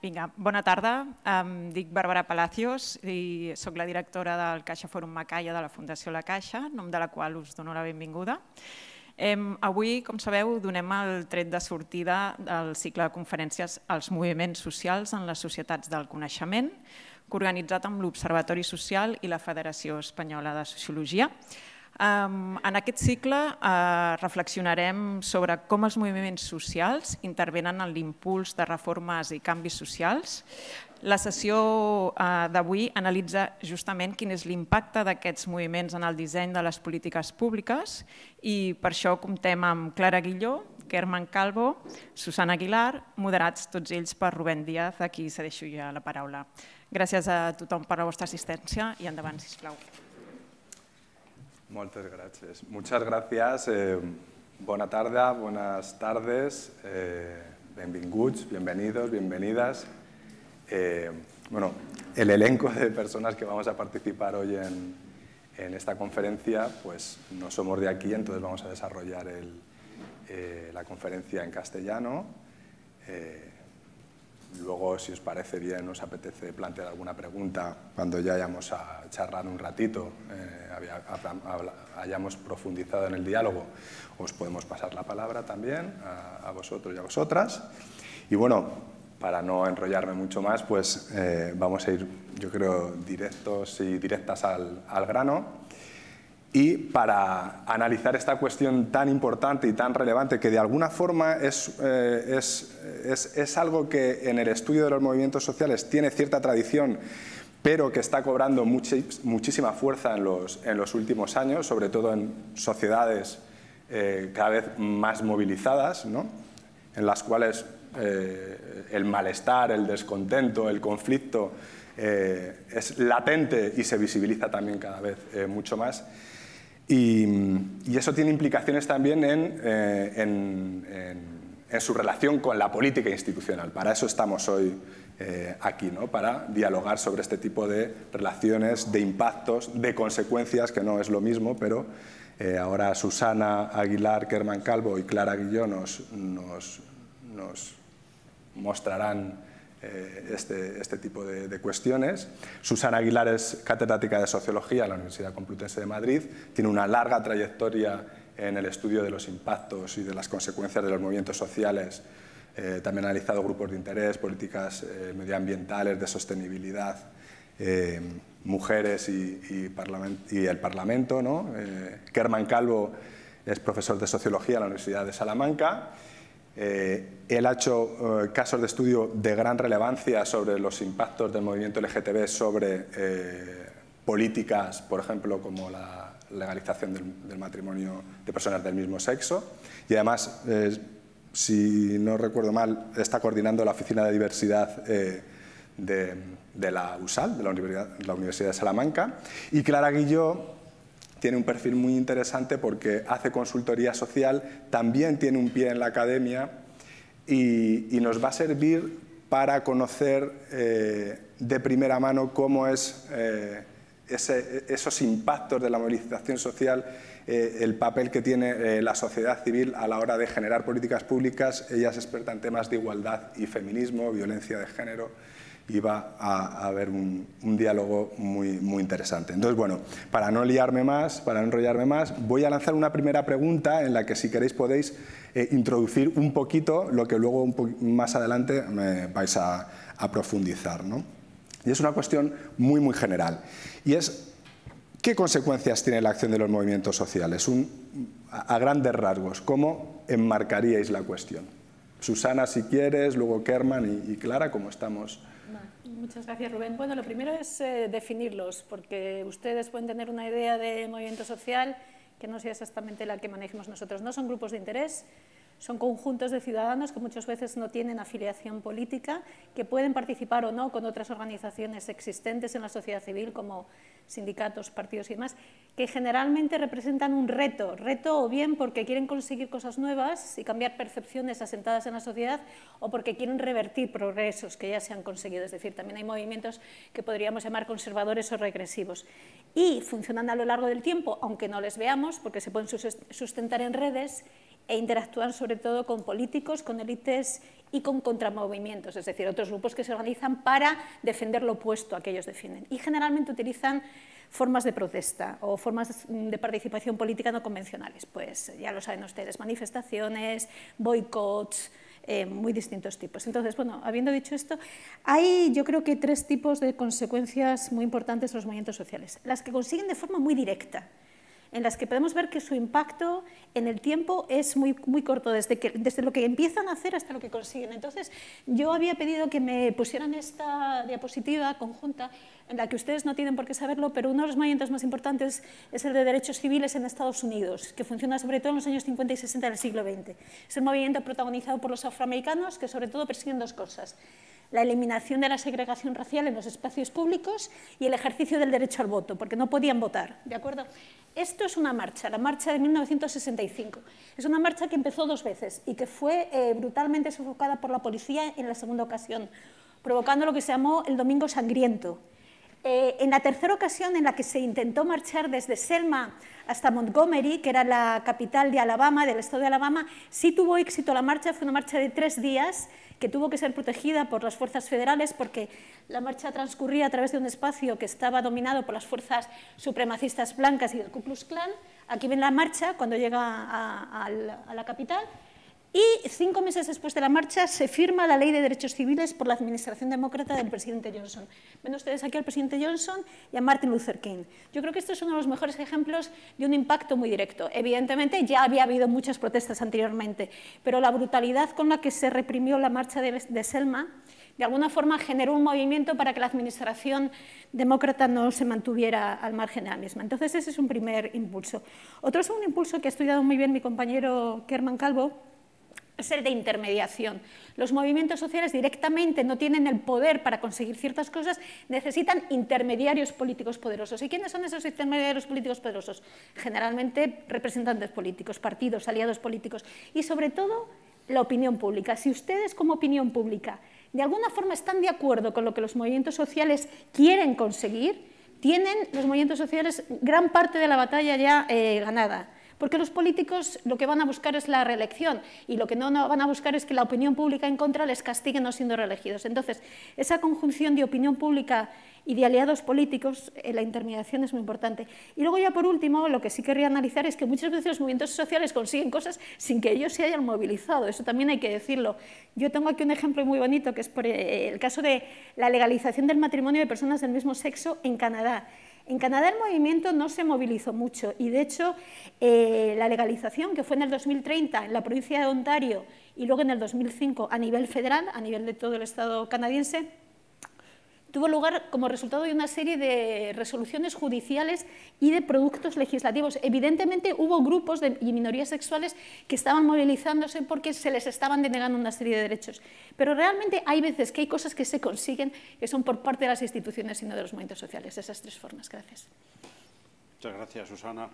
Vinga, bona tarda. Em dic Bàrbara Palacios i soc la directora del Caixa Fòrum Macaya de la Fundació La Caixa, en nom de la qual us dono la benvinguda. Avui, com sabeu, donem el tret de sortida del cicle de conferències als moviments socials en les societats del coneixement, coorganitzat amb l'Observatori Social i la Federació Espanyola de Sociologia. En aquest cicle reflexionarem sobre com els moviments socials intervenen en l'impuls de reformes i canvis socials. La sessió d'avui analitza justament quin és l'impacte d'aquests moviments en el disseny de les polítiques públiques i per això comptem amb Clara Guilló, Kerman Calvo, Susana Aguilar, moderats tots ells per Rubén Díaz, a qui cedeixo ja la paraula. Gràcies a tothom per la vostra assistència i endavant, sisplau. Muchas gracias. Muchas gracias. Buena tarde, buenas tardes. Benvinguts, bienvenidos, bienvenidas. Bueno, el elenco de personas que vamos a participar hoy en esta conferencia, pues no somos de aquí, entonces vamos a desarrollar la conferencia en castellano. Luego, si os parece bien, os apetece plantear alguna pregunta cuando ya hayamos charlado un ratito, hayamos profundizado en el diálogo, os podemos pasar la palabra también a vosotros y a vosotras. Y bueno, para no enrollarme mucho más, pues vamos a ir, yo creo, directos y directas al grano. Y para analizar esta cuestión tan importante y tan relevante, que de alguna forma es algo que en el estudio de los movimientos sociales tiene cierta tradición, pero que está cobrando muchísima fuerza en los últimos años, sobre todo en sociedades cada vez más movilizadas, ¿no? En las cuales el malestar, el descontento, el conflicto es latente y se visibiliza también cada vez mucho más. Y eso tiene implicaciones también en su relación con la política institucional. Para eso estamos hoy aquí, ¿no? Para dialogar sobre este tipo de relaciones, de impactos, de consecuencias, que no es lo mismo, pero ahora Susana Aguilar, Kerman Calvo y Clara Guilló nos mostrarán este tipo de cuestiones. Susana Aguilar es catedrática de Sociología en la Universidad Complutense de Madrid, tiene una larga trayectoria en el estudio de los impactos y de las consecuencias de los movimientos sociales, también ha analizado grupos de interés, políticas medioambientales, de sostenibilidad, mujeres y el Parlamento, ¿no? Kerman Calvo es profesor de Sociología en la Universidad de Salamanca. Él ha hecho casos de estudio de gran relevancia sobre los impactos del movimiento LGTB sobre políticas, por ejemplo, como la legalización del matrimonio de personas del mismo sexo. Y además, si no recuerdo mal, está coordinando la Oficina de Diversidad de la USAL, de la Universidad de Salamanca. Y Clara Guilló tiene un perfil muy interesante porque hace consultoría social, también tiene un pie en la academia y nos va a servir para conocer de primera mano cómo es esos impactos de la movilización social, el papel que tiene la sociedad civil a la hora de generar políticas públicas. Ella es experta en temas de igualdad y feminismo, violencia de género, y va a haber un diálogo muy interesante. Entonces, bueno, para no liarme más, para no enrollarme más, voy a lanzar una primera pregunta en la que, si queréis, podéis introducir un poquito lo que luego más adelante vais a profundizar, ¿no? Y es una cuestión muy general. Y es, ¿qué consecuencias tiene la acción de los movimientos sociales? A grandes rasgos, ¿cómo enmarcaríais la cuestión? Susana, si quieres, luego Kerman y Clara, ¿cómo estamos? Muchas gracias, Rubén. Bueno, lo primero es definirlos, porque ustedes pueden tener una idea de movimiento social que no sea exactamente la que manejemos nosotros. No son grupos de interés, son conjuntos de ciudadanos que muchas veces no tienen afiliación política, que pueden participar o no con otras organizaciones existentes en la sociedad civil, como sindicatos, partidos y demás, que generalmente representan un reto o bien porque quieren conseguir cosas nuevas y cambiar percepciones asentadas en la sociedad, o porque quieren revertir progresos que ya se han conseguido. Es decir, también hay movimientos que podríamos llamar conservadores o regresivos. Y funcionan a lo largo del tiempo, aunque no les veamos, porque se pueden sustentar en redes e interactúan sobre todo con políticos, con élites y con contramovimientos, es decir, otros grupos que se organizan para defender lo opuesto a que ellos defienden. Y generalmente utilizan formas de protesta o formas de participación política no convencionales. Pues ya lo saben ustedes, manifestaciones, boicots, muy distintos tipos. Entonces, bueno, habiendo dicho esto, hay yo creo que 3 tipos de consecuencias muy importantes de los movimientos sociales. Las que consiguen de forma muy directa, en las que podemos ver que su impacto en el tiempo es muy corto, desde lo que empiezan a hacer hasta lo que consiguen. Entonces, yo había pedido que me pusieran esta diapositiva conjunta, en la que ustedes no tienen por qué saberlo, pero uno de los movimientos más importantes es el de derechos civiles en Estados Unidos, que funciona sobre todo en los años 50 y 60 del siglo XX. Es un movimiento protagonizado por los afroamericanos que sobre todo persiguen 2 cosas: la eliminación de la segregación racial en los espacios públicos y el ejercicio del derecho al voto, porque no podían votar, ¿de acuerdo? Esto es una marcha, la marcha de 1965. Es una marcha que empezó 2 veces y que fue brutalmente sofocada por la policía en la segunda ocasión, provocando lo que se llamó el Domingo Sangriento. En la tercera ocasión, en la que se intentó marchar desde Selma hasta Montgomery, que era la capital de Alabama, del estado de Alabama, sí tuvo éxito la marcha. Fue una marcha de 3 días que tuvo que ser protegida por las fuerzas federales porque la marcha transcurría a través de un espacio que estaba dominado por las fuerzas supremacistas blancas y del Ku Klux Klan. Aquí ven la marcha cuando llega a la capital. Y 5 meses después de la marcha se firma la Ley de Derechos Civiles por la administración demócrata del presidente Johnson. Ven ustedes aquí al presidente Johnson y a Martin Luther King. Yo creo que esto es uno de los mejores ejemplos de un impacto muy directo. Evidentemente ya había habido muchas protestas anteriormente, pero la brutalidad con la que se reprimió la marcha de Selma de alguna forma generó un movimiento para que la administración demócrata no se mantuviera al margen de la misma. Entonces ese es un primer impulso. Otro segundo impulso que ha estudiado muy bien mi compañero Kerman Calvo es el de intermediación. Los movimientos sociales directamente no tienen el poder para conseguir ciertas cosas, necesitan intermediarios políticos poderosos. ¿Y quiénes son esos intermediarios políticos poderosos? Generalmente representantes políticos, partidos, aliados políticos y sobre todo la opinión pública. Si ustedes como opinión pública de alguna forma están de acuerdo con lo que los movimientos sociales quieren conseguir, tienen los movimientos sociales gran parte de la batalla ya ganada. Porque los políticos lo que van a buscar es la reelección y lo que no van a buscar es que la opinión pública en contra les castigue no siendo reelegidos. Entonces, esa conjunción de opinión pública y de aliados políticos, la intermediación es muy importante. Y luego ya por último, lo que sí querría analizar es que muchas veces los movimientos sociales consiguen cosas sin que ellos se hayan movilizado. Eso también hay que decirlo. Yo tengo aquí un ejemplo muy bonito que es por el caso de la legalización del matrimonio de personas del mismo sexo en Canadá. En Canadá el movimiento no se movilizó mucho y, de hecho, la legalización, que fue en el 2030 en la provincia de Ontario y luego en el 2005 a nivel federal, a nivel de todo el estado canadiense, tuvo lugar como resultado de una serie de resoluciones judiciales y de productos legislativos. Evidentemente hubo grupos y minorías sexuales que estaban movilizándose porque se les estaban denegando una serie de derechos. Pero realmente hay veces que hay cosas que se consiguen que son por parte de las instituciones y no de los movimientos sociales. Esas 3 formas. Gracias. Muchas gracias, Susana.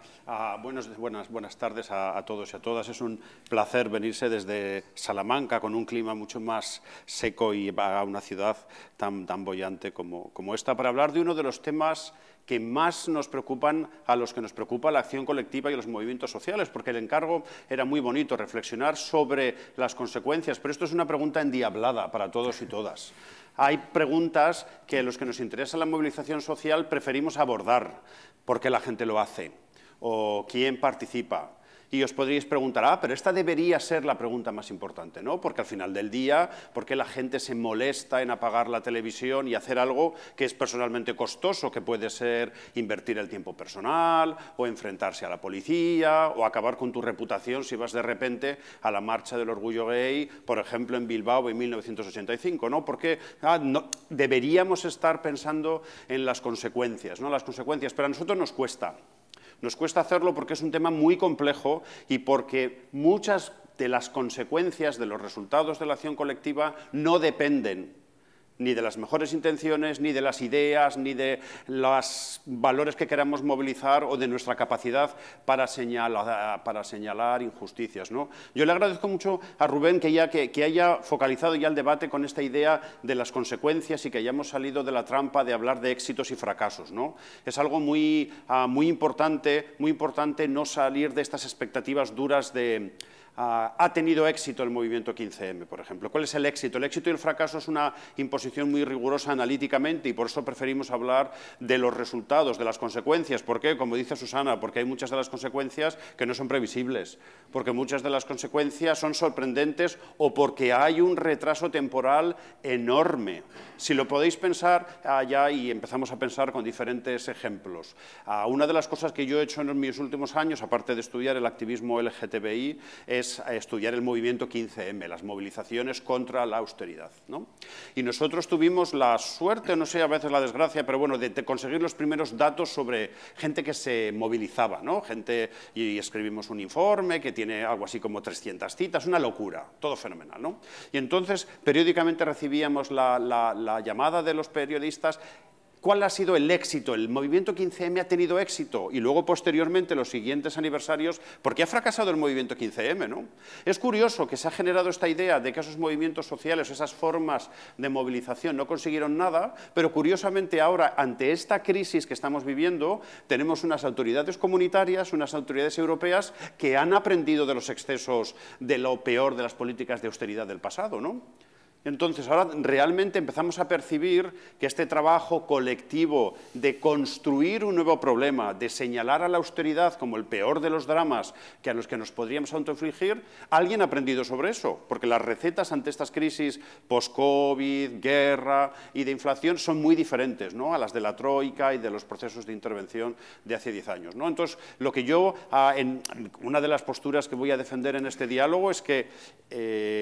Buenas tardes a todos y a todas. Es un placer venirse desde Salamanca con un clima mucho más seco y a una ciudad tan boyante como esta para hablar de uno de los temas que más nos preocupan a los que nos preocupa la acción colectiva y los movimientos sociales, porque el encargo era muy bonito, reflexionar sobre las consecuencias, pero esto es una pregunta endiablada para todos y todas. Hay preguntas que a los que nos interesa la movilización social preferimos abordar, por qué la gente lo hace o quién participa. Y os podríais preguntar, pero esta debería ser la pregunta más importante, ¿no? Porque al final del día, ¿por qué la gente se molesta en apagar la televisión y hacer algo que es personalmente costoso, que puede ser invertir el tiempo personal o enfrentarse a la policía o acabar con tu reputación si vas de repente a la marcha del orgullo gay, por ejemplo, en Bilbao en 1985, ¿no? Porque deberíamos estar pensando en las consecuencias, ¿no? Las consecuencias, pero a nosotros nos cuesta. Nos cuesta hacerlo porque es un tema muy complejo y porque muchas de las consecuencias de los resultados de la acción colectiva no dependen ni de las mejores intenciones, ni de las ideas, ni de los valores que queramos movilizar o de nuestra capacidad para señalar injusticias, ¿no? Yo le agradezco mucho a Rubén que haya focalizado ya el debate con esta idea de las consecuencias y que hayamos salido de la trampa de hablar de éxitos y fracasos, ¿no? Es algo muy importante no salir de estas expectativas duras de ha tenido éxito el movimiento 15M, por ejemplo. ¿Cuál es el éxito? El éxito y el fracaso es una imposición muy rigurosa analíticamente y por eso preferimos hablar de los resultados, de las consecuencias. ¿Por qué? Como dice Susana, porque hay muchas de las consecuencias que no son previsibles, porque muchas de las consecuencias son sorprendentes o porque hay un retraso temporal enorme. Si lo podéis pensar ya y empezamos a pensar con diferentes ejemplos. Una de las cosas que yo he hecho en mis últimos años, aparte de estudiar el activismo LGTBI, es estudiar el movimiento 15M, las movilizaciones contra la austeridad, ¿no? Y nosotros tuvimos la suerte, no sé, a veces la desgracia, pero bueno, de conseguir los primeros datos sobre gente que se movilizaba, ¿no? Gente, y escribimos un informe que tiene algo así como 300 citas, una locura, todo fenomenal, ¿no? Y entonces, periódicamente recibíamos la llamada de los periodistas. ¿Cuál ha sido el éxito? El movimiento 15M ha tenido éxito y luego posteriormente los siguientes aniversarios, ¿por qué ha fracasado el movimiento 15M? ¿No? Es curioso que se ha generado esta idea de que esos movimientos sociales, esas formas de movilización no consiguieron nada, pero curiosamente ahora, ante esta crisis que estamos viviendo, tenemos unas autoridades comunitarias, unas autoridades europeas que han aprendido de los excesos, de lo peor de las políticas de austeridad del pasado, ¿no? Entonces, ahora realmente empezamos a percibir que este trabajo colectivo de construir un nuevo problema, de señalar a la austeridad como el peor de los dramas a los que nos podríamos autoinfligir, alguien ha aprendido sobre eso, porque las recetas ante estas crisis post-COVID, guerra y de inflación son muy diferentes, ¿no?, a las de la Troika y de los procesos de intervención de hace 10 años, ¿no? Entonces, lo que yo, una de las posturas que voy a defender en este diálogo es que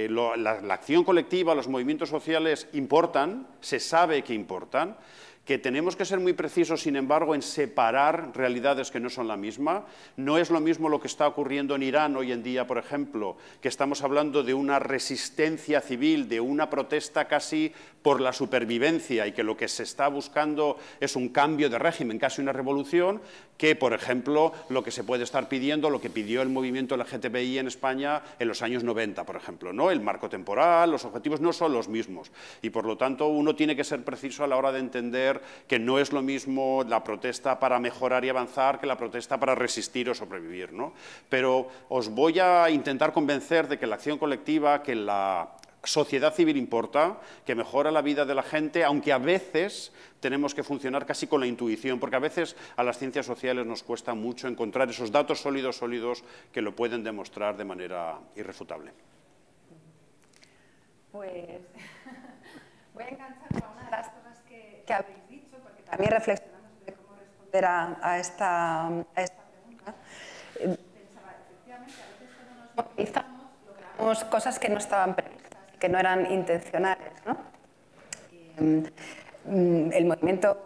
la acción colectiva, los movimientos sociales importan, se sabe que importan, que tenemos que ser muy precisos, sin embargo, en separar realidades que no son la misma. No es lo mismo lo que está ocurriendo en Irán hoy en día, por ejemplo, que estamos hablando de una resistencia civil, de una protesta casi por la supervivencia y que lo que se está buscando es un cambio de régimen, casi una revolución, que, por ejemplo, lo que se puede estar pidiendo, lo que pidió el movimiento LGTBI en España en los años 90, por ejemplo, ¿no? El marco temporal, los objetivos no son los mismos y, por lo tanto, uno tiene que ser preciso a la hora de entender que no es lo mismo la protesta para mejorar y avanzar que la protesta para resistir o sobrevivir, ¿no? Pero os voy a intentar convencer de que la acción colectiva, que la sociedad civil importa, que mejora la vida de la gente, aunque a veces tenemos que funcionar casi con la intuición, porque a veces a las ciencias sociales nos cuesta mucho encontrar esos datos sólidos que lo pueden demostrar de manera irrefutable. Pues voy a engancharme a una de las cosas que habéis dicho, porque también reflexionando sobre cómo responder a esta pregunta. Pensaba, efectivamente, a veces cuando nos movilizamos logramos cosas que no estaban previstas, que no eran intencionales, ¿no? El movimiento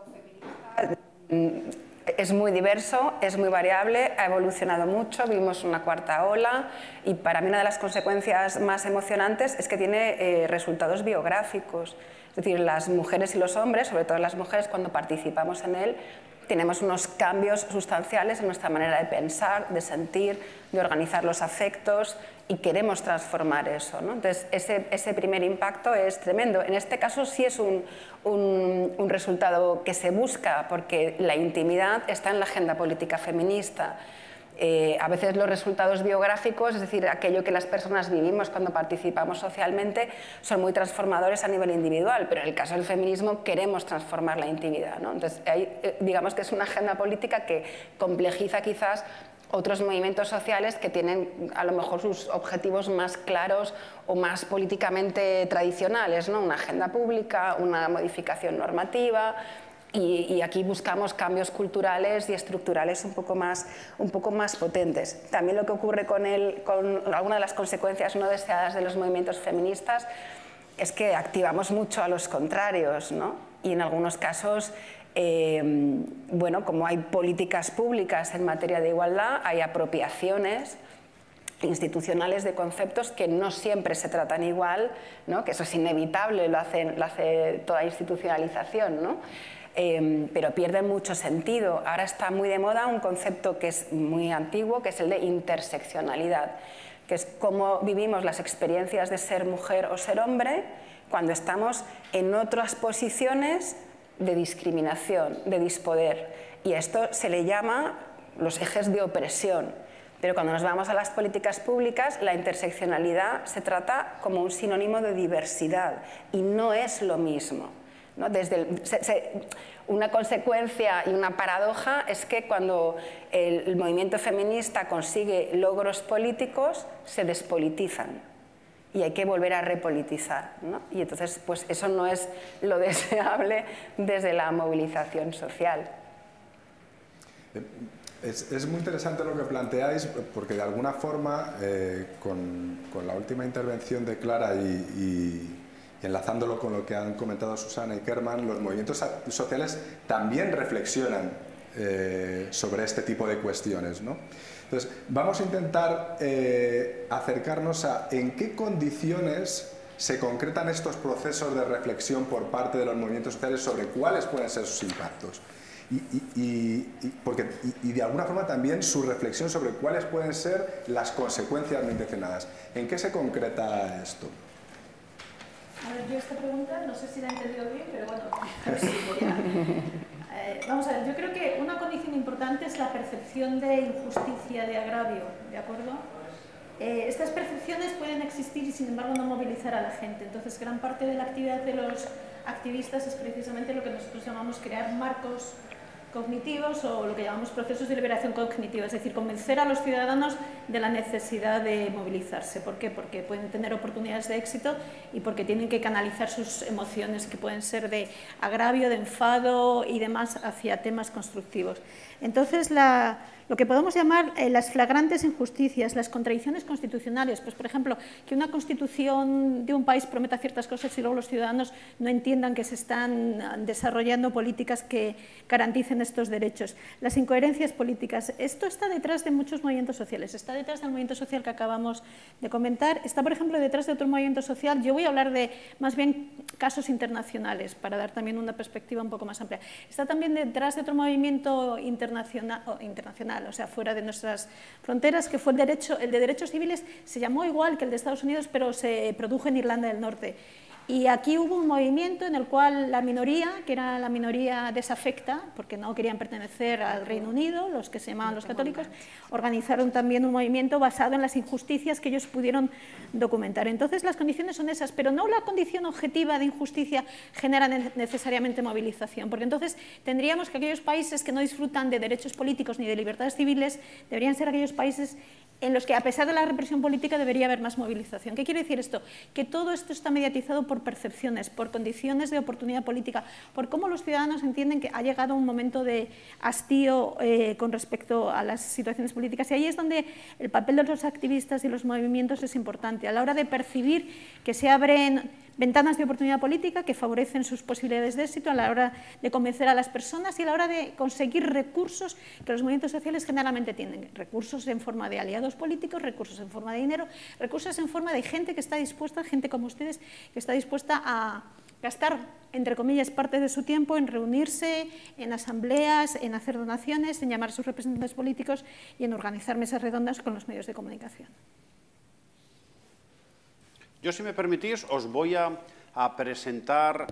feminista es muy diverso, es muy variable, ha evolucionado mucho, vimos una cuarta ola y para mí una de las consecuencias más emocionantes es que tiene resultados biográficos. Es decir, las mujeres y los hombres, sobre todo las mujeres, cuando participamos en él, tenemos unos cambios sustanciales en nuestra manera de pensar, de sentir, de organizar los afectos y queremos transformar eso, ¿no? Entonces, ese primer impacto es tremendo. En este caso sí es un resultado que se busca porque la intimidad está en la agenda política feminista. A veces los resultados biográficos, es decir, aquello que las personas vivimos cuando participamos socialmente, son muy transformadores a nivel individual, pero en el caso del feminismo queremos transformar la intimidad, ¿no? Entonces, digamos que es una agenda política que complejiza quizás otros movimientos sociales que tienen a lo mejor sus objetivos más claros o más políticamente tradicionales, ¿no? Una agenda pública, una modificación normativa. Y aquí buscamos cambios culturales y estructurales un poco más potentes. También lo que ocurre con alguna de las consecuencias no deseadas de los movimientos feministas es que activamos mucho a los contrarios, ¿no? Y en algunos casos, bueno, como hay políticas públicas en materia de igualdad, hay apropiaciones institucionales de conceptos que no siempre se tratan igual, ¿no? Que eso es inevitable, lo hace toda institucionalización, ¿no? Pero pierden mucho sentido. Ahora está muy de moda un concepto que es muy antiguo, que es el de interseccionalidad, que es cómo vivimos las experiencias de ser mujer o ser hombre cuando estamos en otras posiciones de discriminación, de dispoder. Y a esto se le llama los ejes de opresión. Pero cuando nos vamos a las políticas públicas, la interseccionalidad se trata como un sinónimo de diversidad y no es lo mismo, ¿no? Una consecuencia y una paradoja es que cuando el movimiento feminista consigue logros políticos, se despolitizan y hay que volver a repolitizar, ¿no? Y entonces, pues eso no es lo deseable desde la movilización social. Es muy interesante lo que planteáis, porque de alguna forma, con la última intervención de Clara y enlazándolo con lo que han comentado Susana y Kerman, los movimientos sociales también reflexionan sobre este tipo de cuestiones, ¿no? Entonces, vamos a intentar acercarnos a en qué condiciones se concretan estos procesos de reflexión por parte de los movimientos sociales sobre cuáles pueden ser sus impactos. Y de alguna forma también su reflexión sobre cuáles pueden ser las consecuencias no intencionadas. ¿En qué se concreta esto? A ver, yo esta pregunta no sé si la he entendido bien, pero bueno, vamos a ver, yo creo que una condición importante es la percepción de injusticia, de agravio, ¿de acuerdo? Estas percepciones pueden existir y sin embargo no movilizar a la gente. Entonces, gran parte de la actividad de los activistas es precisamente lo que nosotros llamamos crear marcos cognitivos o lo que llamamos procesos de liberación cognitiva, es decir, convencer a los ciudadanos de la necesidad de movilizarse. ¿Por qué? Porque pueden tener oportunidades de éxito y porque tienen que canalizar sus emociones, que pueden ser de agravio, de enfado y demás, hacia temas constructivos. Entonces, lo que podemos llamar las flagrantes injusticias, las contradicciones constitucionales, pues por ejemplo, que una constitución de un país prometa ciertas cosas y luego los ciudadanos no entiendan que se están desarrollando políticas que garanticen estos derechos. Las incoherencias políticas, esto está detrás de muchos movimientos sociales, está detrás del movimiento social que acabamos de comentar, está por ejemplo detrás de otro movimiento social. Yo voy a hablar de más bien casos internacionales para dar también una perspectiva un poco más amplia. Está también detrás de otro movimiento internacional, o sea, fuera de nuestras fronteras, que fue el de derechos civiles, se llamó igual que el de Estados Unidos, pero se produjo en Irlanda del Norte. Y aquí hubo un movimiento en el cual la minoría, que era la minoría desafecta, porque no querían pertenecer al Reino Unido, los que se llamaban los católicos, organizaron también un movimiento basado en las injusticias que ellos pudieron documentar. Entonces, las condiciones son esas, pero no la condición objetiva de injusticia genera necesariamente movilización, porque entonces tendríamos que aquellos países que no disfrutan de derechos políticos ni de libertades civiles deberían ser aquellos países en los que, a pesar de la represión política, debería haber más movilización. ¿Qué quiere decir esto? Que todo esto está mediatizado por percepciones, por condiciones de oportunidad política, por cómo los ciudadanos entienden que ha llegado un momento de hastío con respecto a las situaciones políticas. Y ahí es donde el papel de los activistas y los movimientos es importante, a la hora de percibir que se abren ventanas de oportunidad política que favorecen sus posibilidades de éxito, a la hora de convencer a las personas y a la hora de conseguir recursos que los movimientos sociales generalmente tienen, recursos en forma de aliados políticos, recursos en forma de dinero, recursos en forma de gente que está dispuesta, gente como ustedes, que está dispuesta a gastar, entre comillas, parte de su tiempo en reunirse, en asambleas, en hacer donaciones, en llamar a sus representantes políticos y en organizar mesas redondas con los medios de comunicación. Yo, si me permitís, os voy a presentar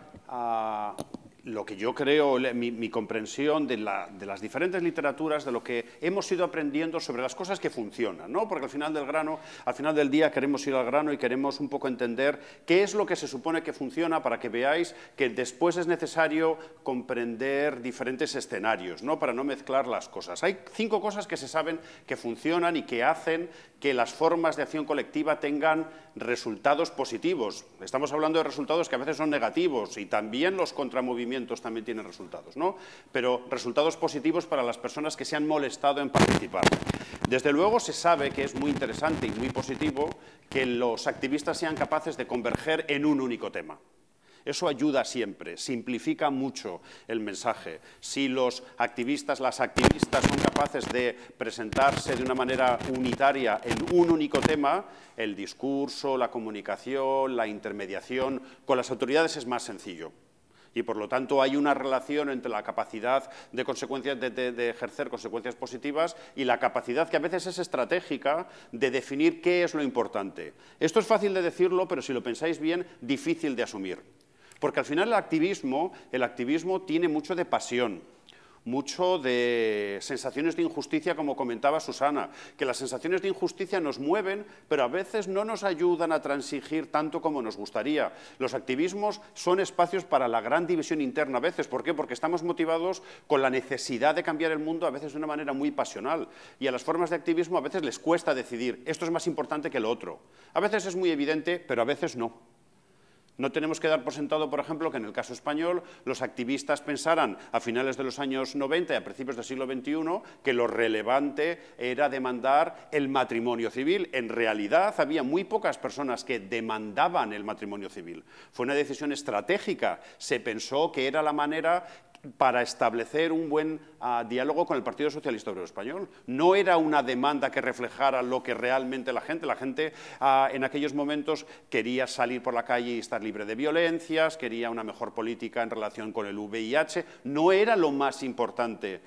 lo que yo creo, mi comprensión de las diferentes literaturas, de lo que hemos ido aprendiendo sobre las cosas que funcionan, ¿no? Porque al final del día queremos ir al grano y queremos un poco entender qué es lo que se supone que funciona, para que veáis que después es necesario comprender diferentes escenarios, ¿no? Para no mezclar las cosas. Hay 5 cosas que se saben que funcionan y que hacen que las formas de acción colectiva tengan resultados positivos. Estamos hablando de resultados que a veces son negativos, y también los contramovimientos también tienen resultados, ¿no? Pero resultados positivos para las personas que se han molestado en participar. Desde luego se sabe que es muy interesante y muy positivo que los activistas sean capaces de converger en un único tema. Eso ayuda siempre, simplifica mucho el mensaje. Si los activistas, las activistas son capaces de presentarse de una manera unitaria en un único tema, el discurso, la comunicación, la intermediación con las autoridades es más sencillo. Y, por lo tanto, hay una relación entre la capacidad de ejercer consecuencias positivas y la capacidad, que a veces es estratégica, de definir qué es lo importante. Esto es fácil de decirlo, pero si lo pensáis bien, difícil de asumir. Porque al final el activismo tiene mucho de pasión, mucho de sensaciones de injusticia, como comentaba Susana, que las sensaciones de injusticia nos mueven, pero a veces no nos ayudan a transigir tanto como nos gustaría. Los activismos son espacios para la gran división interna a veces. ¿Por qué? Porque estamos motivados con la necesidad de cambiar el mundo, a veces de una manera muy pasional. Y a las formas de activismo a veces les cuesta decidir, esto es más importante que lo otro. A veces es muy evidente, pero a veces no. No tenemos que dar por sentado, por ejemplo, que en el caso español los activistas pensaran a finales de los años 90 y a principios del siglo XXI que lo relevante era demandar el matrimonio civil. En realidad había muy pocas personas que demandaban el matrimonio civil. Fue una decisión estratégica. Se pensó que era la manera para establecer un buen diálogo con el Partido Socialista Obrero Español. No era una demanda que reflejara lo que realmente la gente en aquellos momentos quería salir por la calle y estar libre de violencias, quería una mejor política en relación con el VIH. No era lo más importante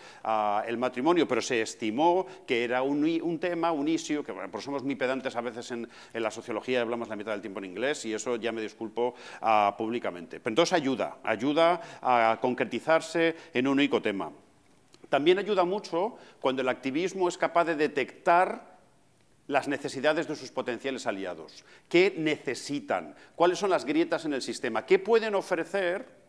el matrimonio, pero se estimó que era un tema, un issue, que bueno, pues somos muy pedantes a veces en la sociología y hablamos la mitad del tiempo en inglés, y eso ya me disculpo públicamente. Pero entonces ayuda a concretizarse en un único tema. También ayuda mucho cuando el activismo es capaz de detectar las necesidades de sus potenciales aliados. ¿Qué necesitan? ¿Cuáles son las grietas en el sistema? ¿Qué pueden ofrecer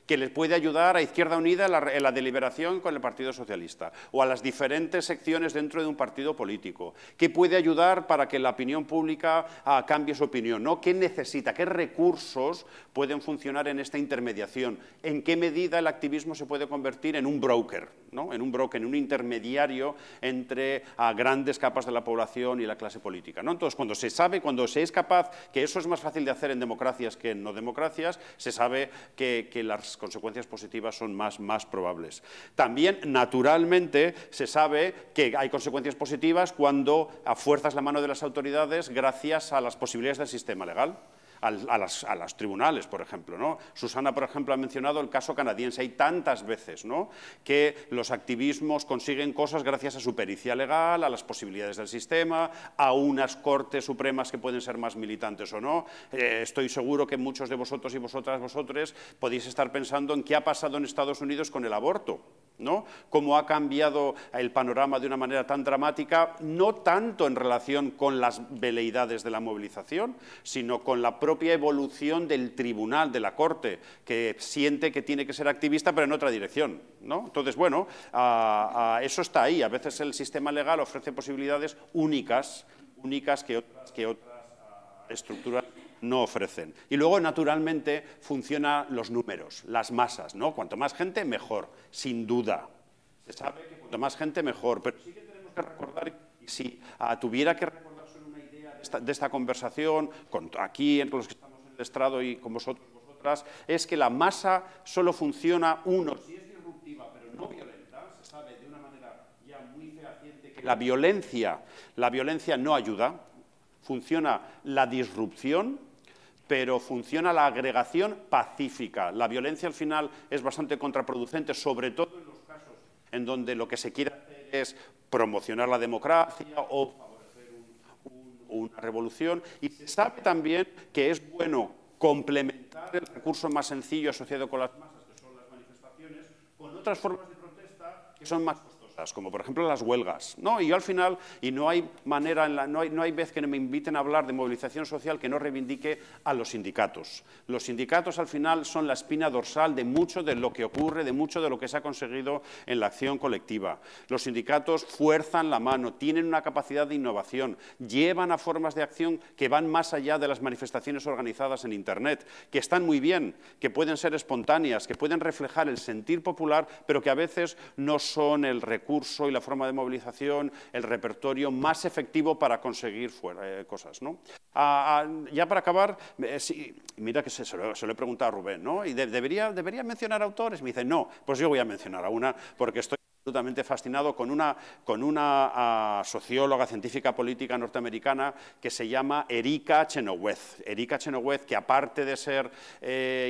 que les puede ayudar a Izquierda Unida en la deliberación con el Partido Socialista o a las diferentes secciones dentro de un partido político? ¿Qué puede ayudar para que la opinión pública cambie su opinión, ¿no? ¿Qué necesita? ¿Qué recursos pueden funcionar en esta intermediación? ¿En qué medida el activismo se puede convertir en un broker, ¿no? En un intermediario entre grandes capas de la población y la clase política, ¿no? Entonces, cuando se es capaz, que eso es más fácil de hacer en democracias que en no democracias, se sabe que las consecuencias positivas son más probables. También, naturalmente, se sabe que hay consecuencias positivas cuando fuerzas la mano de las autoridades gracias a las posibilidades del sistema legal. A los tribunales, por ejemplo, ¿no? Susana, por ejemplo, ha mencionado el caso canadiense. Hay tantas veces, ¿no?, que los activismos consiguen cosas gracias a su pericia legal, a las posibilidades del sistema, a unas cortes supremas que pueden ser más militantes o no. Estoy seguro que muchos de vosotros y vosotros podéis estar pensando en qué ha pasado en Estados Unidos con el aborto, ¿no? Cómo ha cambiado el panorama de una manera tan dramática, no tanto en relación con las veleidades de la movilización, sino con la propia evolución del tribunal, de la Corte, que siente que tiene que ser activista, pero en otra dirección, ¿no? Entonces, bueno, eso está ahí. A veces el sistema legal ofrece posibilidades únicas que otras estructuras no ofrecen. Y luego, naturalmente, funcionan los números, las masas, ¿no? Cuanto más gente, mejor, sin duda. Se sabe que cuanto más gente, mejor. Pero sí que tenemos que recordar, y si tuviera que recordar solo una idea de esta conversación, aquí, entre los que estamos en el estrado y con vosotras, es que la masa solo funciona, si es disruptiva, pero no violenta. Se sabe de una manera ya muy fehaciente que la violencia no ayuda. Funciona la disrupción, pero funciona la agregación pacífica. La violencia al final es bastante contraproducente, sobre todo en los casos en donde lo que se quiere hacer es promocionar la democracia o favorecer una revolución. Y se sabe también que es bueno complementar el recurso más sencillo asociado con las masas, que son las manifestaciones, con otras formas de protesta que son más costosas, como por ejemplo las huelgas, ¿no? Y yo al final, y no hay manera, no hay vez que me inviten a hablar de movilización social que no reivindique a los sindicatos. Los sindicatos al final son la espina dorsal de mucho de lo que ocurre, de mucho de lo que se ha conseguido en la acción colectiva. Los sindicatos fuerzan la mano, tienen una capacidad de innovación, llevan a formas de acción que van más allá de las manifestaciones organizadas en Internet, que están muy bien, que pueden ser espontáneas, que pueden reflejar el sentir popular, pero que a veces no son el recurso y la forma de movilización, el repertorio más efectivo para conseguir cosas, ¿no? Ya para acabar, mira que se lo he preguntado a Rubén, ¿no? Y debería mencionar autores. Me dice, no, pues yo voy a mencionar a una porque estoy absolutamente fascinado con una socióloga, científica política norteamericana que se llama Erica Chenoweth. Erica Chenoweth, que aparte de ser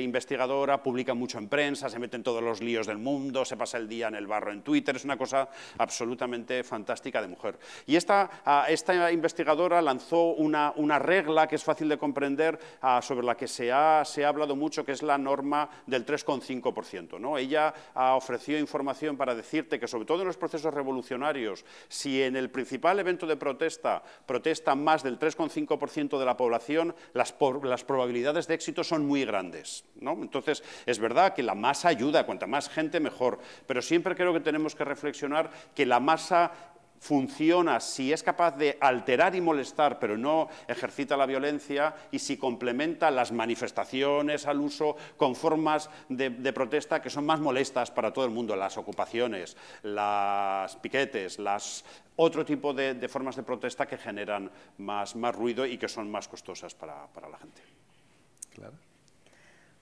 investigadora, publica mucho en prensa, se mete en todos los líos del mundo, se pasa el día en el barro en Twitter, es una cosa absolutamente fantástica de mujer. Y esta investigadora lanzó una regla que es fácil de comprender, sobre la que se ha hablado mucho, que es la norma del 3,5%, ¿no? Ella ofreció información para decirte que, sobre todo en los procesos revolucionarios, si en el principal evento de protesta más del 3,5% de la población, las probabilidades de éxito son muy grandes, ¿no? Entonces, es verdad que la masa ayuda, cuanta más gente mejor, pero siempre creo que tenemos que reflexionar que la masa funciona si es capaz de alterar y molestar, pero no ejercita la violencia, y si complementa las manifestaciones al uso con formas de protesta que son más molestas para todo el mundo, las ocupaciones, las piquetes, otro tipo de formas de protesta que generan más ruido y que son más costosas para la gente. Claro.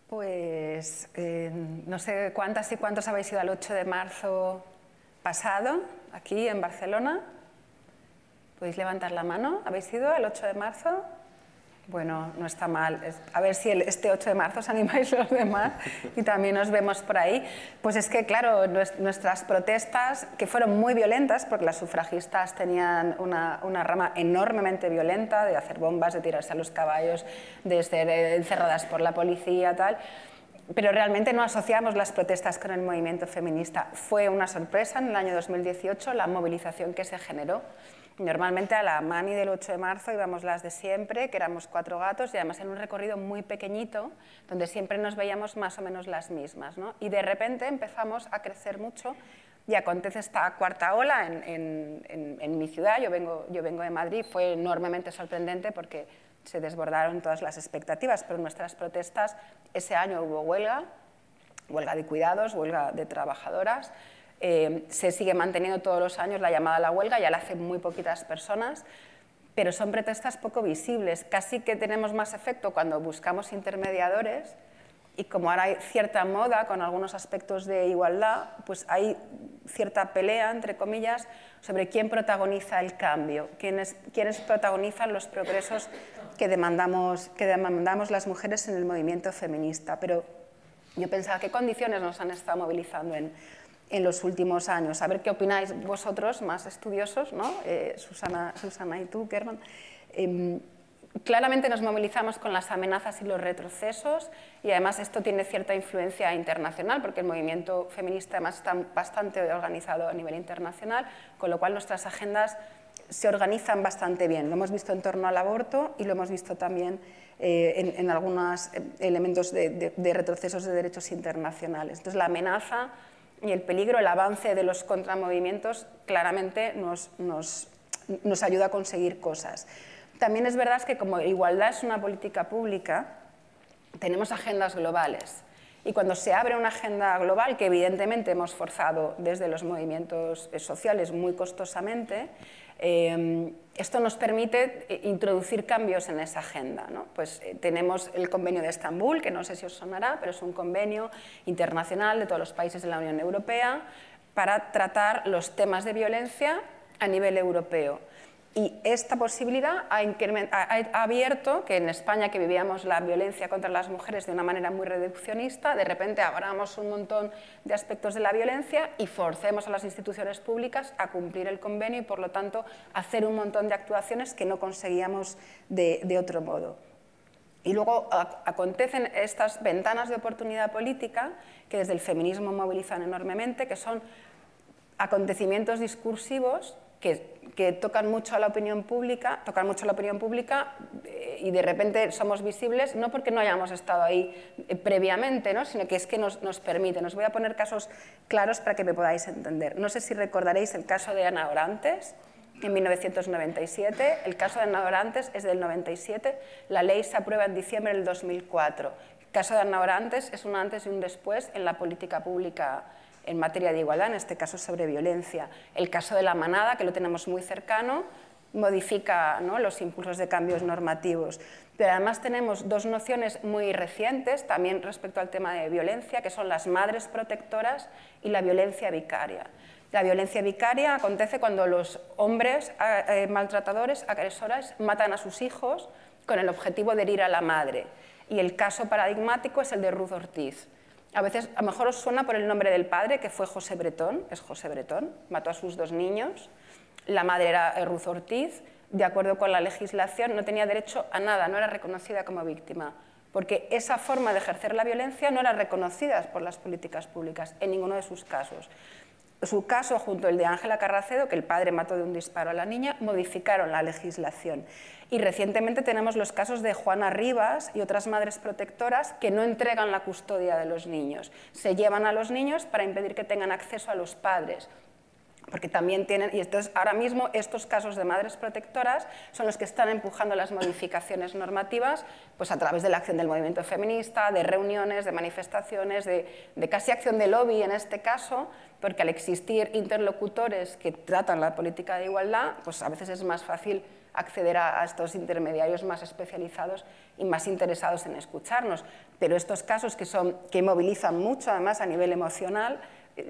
Pues no sé cuántas y cuántos habéis ido al 8 de marzo pasado, aquí en Barcelona. ¿Podéis levantar la mano? ¿Habéis ido al 8 de marzo? Bueno, no está mal. A ver si este 8 de marzo os animáis los demás y también nos vemos por ahí. Pues es que, claro, nuestras protestas, que fueron muy violentas, porque las sufragistas tenían una rama enormemente violenta, de hacer bombas, de tirarse a los caballos, de ser encerradas por la policía, tal. Pero realmente no asociamos las protestas con el movimiento feminista. Fue una sorpresa en el año 2018 la movilización que se generó. Normalmente a la mani del 8 de marzo íbamos las de siempre, que éramos 4 gatos, y además en un recorrido muy pequeñito, donde siempre nos veíamos más o menos las mismas, ¿no? Y de repente empezamos a crecer mucho y acontece esta cuarta ola en mi ciudad. Yo vengo de Madrid, fue enormemente sorprendente porque se desbordaron todas las expectativas, pero en nuestras protestas ese año hubo huelga de cuidados, huelga de trabajadoras. Se sigue manteniendo todos los años la llamada a la huelga, ya la hacen muy poquitas personas, pero son protestas poco visibles. Casi que tenemos más efecto cuando buscamos intermediadores, y como ahora hay cierta moda con algunos aspectos de igualdad, pues hay cierta pelea, entre comillas, sobre quién protagoniza el cambio, quiénes protagonizan los progresos que demandamos las mujeres en el movimiento feminista. Pero yo pensaba, ¿qué condiciones nos han estado movilizando en los últimos años? A ver qué opináis vosotros, más estudiosos, ¿no? Susana y tú, Kerman. Claramente nos movilizamos con las amenazas y los retrocesos, y además esto tiene cierta influencia internacional, porque el movimiento feminista además está bastante organizado a nivel internacional, con lo cual nuestras agendas se organizan bastante bien. Lo hemos visto en torno al aborto y lo hemos visto también en algunos elementos de retrocesos de derechos internacionales. Entonces, la amenaza y el peligro, el avance de los contramovimientos claramente nos ayuda a conseguir cosas. También es verdad que como igualdad es una política pública, tenemos agendas globales. Y cuando se abre una agenda global, que evidentemente hemos forzado desde los movimientos sociales muy costosamente, esto nos permite introducir cambios en esa agenda, ¿no? Pues tenemos el Convenio de Estambul, que no sé si os sonará, pero es un convenio internacional de todos los países de la Unión Europea para tratar los temas de violencia a nivel europeo. Y esta posibilidad ha abierto que en España, que vivíamos la violencia contra las mujeres de una manera muy reduccionista, de repente abramos un montón de aspectos de la violencia y forcemos a las instituciones públicas a cumplir el convenio y, por lo tanto, hacer un montón de actuaciones que no conseguíamos de otro modo. Y luego acontecen estas ventanas de oportunidad política que desde el feminismo movilizan enormemente, que son acontecimientos discursivos que tocan mucho a la opinión pública, y de repente somos visibles, no porque no hayamos estado ahí previamente, ¿no? Sino que es que nos permiten. Os voy a poner casos claros para que me podáis entender. No sé si recordaréis el caso de Ana Orantes en 1997. El caso de Ana Orantes es del 97, la ley se aprueba en diciembre del 2004. El caso de Ana Orantes es un antes y un después en la política pública en materia de igualdad, en este caso sobre violencia. El caso de La Manada, que lo tenemos muy cercano, modifica, ¿no?, los impulsos de cambios normativos. Pero además tenemos dos nociones muy recientes, también respecto al tema de violencia, que son las madres protectoras y la violencia vicaria. La violencia vicaria acontece cuando los hombres maltratadores, agresores, matan a sus hijos con el objetivo de herir a la madre. Y el caso paradigmático es el de Ruth Ortiz. A veces, a lo mejor os suena por el nombre del padre, que fue José Bretón, es José Bretón, mató a sus 2 niños. La madre era Ruth Ortiz, de acuerdo con la legislación, no tenía derecho a nada, no era reconocida como víctima, porque esa forma de ejercer la violencia no era reconocida por las políticas públicas en ninguno de sus casos. Su caso, junto al de Ángela Carracedo, que el padre mató de un disparo a la niña, modificaron la legislación. Y recientemente tenemos los casos de Juana Rivas y otras madres protectoras que no entregan la custodia de los niños. Se llevan a los niños para impedir que tengan acceso a los padres. Porque también tienen, y entonces ahora mismo estos casos de madres protectoras son los que están empujando las modificaciones normativas, pues a través de la acción del movimiento feminista, de reuniones, de manifestaciones, de casi acción de lobby en este caso, porque al existir interlocutores que tratan la política de igualdad, pues a veces es más fácil acceder a estos intermediarios más especializados y más interesados en escucharnos. Pero estos casos que movilizan mucho, además a nivel emocional,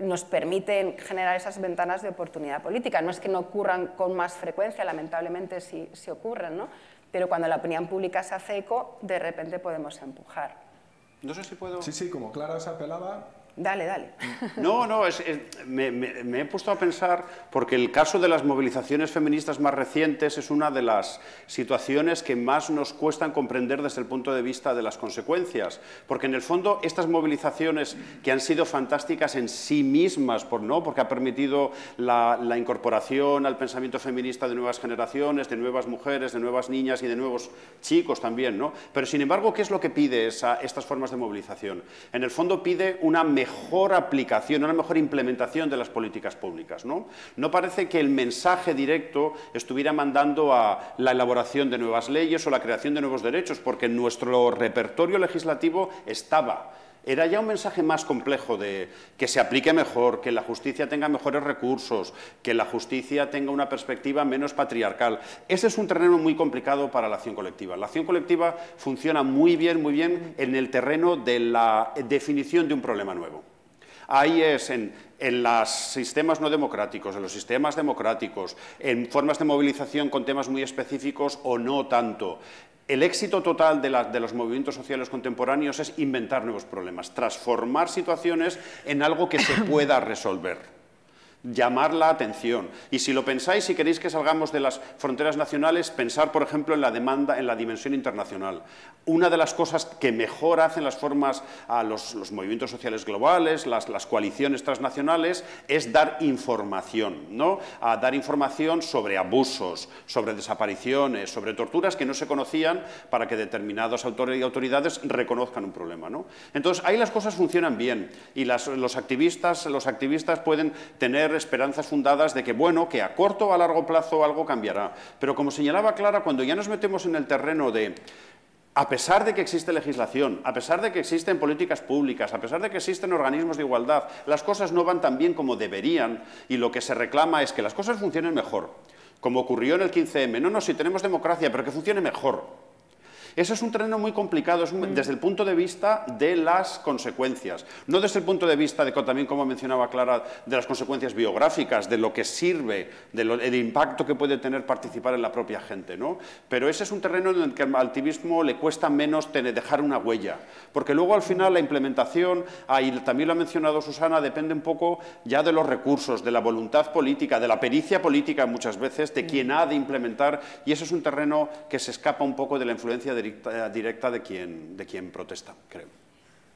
nos permiten generar esas ventanas de oportunidad política. No es que no ocurran con más frecuencia, lamentablemente sí ocurren, ¿no? Pero cuando la opinión pública se hace eco, de repente podemos empujar. No sé si puedo... Sí, como Clara se apelaba... Dale, dale. No, me he puesto a pensar, porque el caso de las movilizaciones feministas más recientes es una de las situaciones que más nos cuestan comprender desde el punto de vista de las consecuencias, porque en el fondo estas movilizaciones que han sido fantásticas en sí mismas, porque ha permitido la incorporación al pensamiento feminista de nuevas generaciones, de nuevas mujeres, de nuevas niñas y de nuevos chicos también, ¿no? Pero sin embargo, ¿qué es lo que pide estas formas de movilización? En el fondo pide una mejor aplicación, una mejor implementación de las políticas públicas, ¿no? No parece que el mensaje directo estuviera mandando a la elaboración de nuevas leyes o la creación de nuevos derechos, porque en nuestro repertorio legislativo estaba. Era ya un mensaje más complejo de que se aplique mejor, que la justicia tenga mejores recursos, que la justicia tenga una perspectiva menos patriarcal. Ese es un terreno muy complicado para la acción colectiva. La acción colectiva funciona muy bien en el terreno de la definición de un problema nuevo. Ahí es en los sistemas no democráticos, en los sistemas democráticos, en formas de movilización con temas muy específicos o no tanto. El éxito total de los movimientos sociales contemporáneos es inventar nuevos problemas, transformar situaciones en algo que se pueda resolver. Llamar la atención. Y si lo pensáis, si queréis que salgamos de las fronteras nacionales, pensar, por ejemplo, en la demanda, en la dimensión internacional. Una de las cosas que mejor hacen las formas a los movimientos sociales globales, las coaliciones transnacionales, es dar información, ¿no? A dar información sobre abusos, sobre desapariciones, sobre torturas que no se conocían para que determinadas autoridades reconozcan un problema, ¿no? Entonces, ahí las cosas funcionan bien y los activistas pueden tener esperanzas fundadas de que, bueno, que a corto o a largo plazo algo cambiará. Pero como señalaba Clara, cuando ya nos metemos en el terreno de, a pesar de que existe legislación, a pesar de que existen políticas públicas, a pesar de que existen organismos de igualdad, las cosas no van tan bien como deberían y lo que se reclama es que las cosas funcionen mejor, como ocurrió en el 15M. No, si tenemos democracia, pero que funcione mejor. Eso es un terreno muy complicado desde el punto de vista de las consecuencias, no desde el punto de vista de, también como mencionaba Clara, de las consecuencias biográficas, de lo que sirve, del impacto que puede tener participar en la propia gente, ¿no? Pero ese es un terreno en el que al activismo le cuesta menos dejar una huella, porque luego al final la implementación, y también lo ha mencionado Susana, depende un poco ya de los recursos, de la voluntad política, de la pericia política muchas veces, de quien ha de implementar, y eso es un terreno que se escapa un poco de la influencia directa de quien protesta, creo.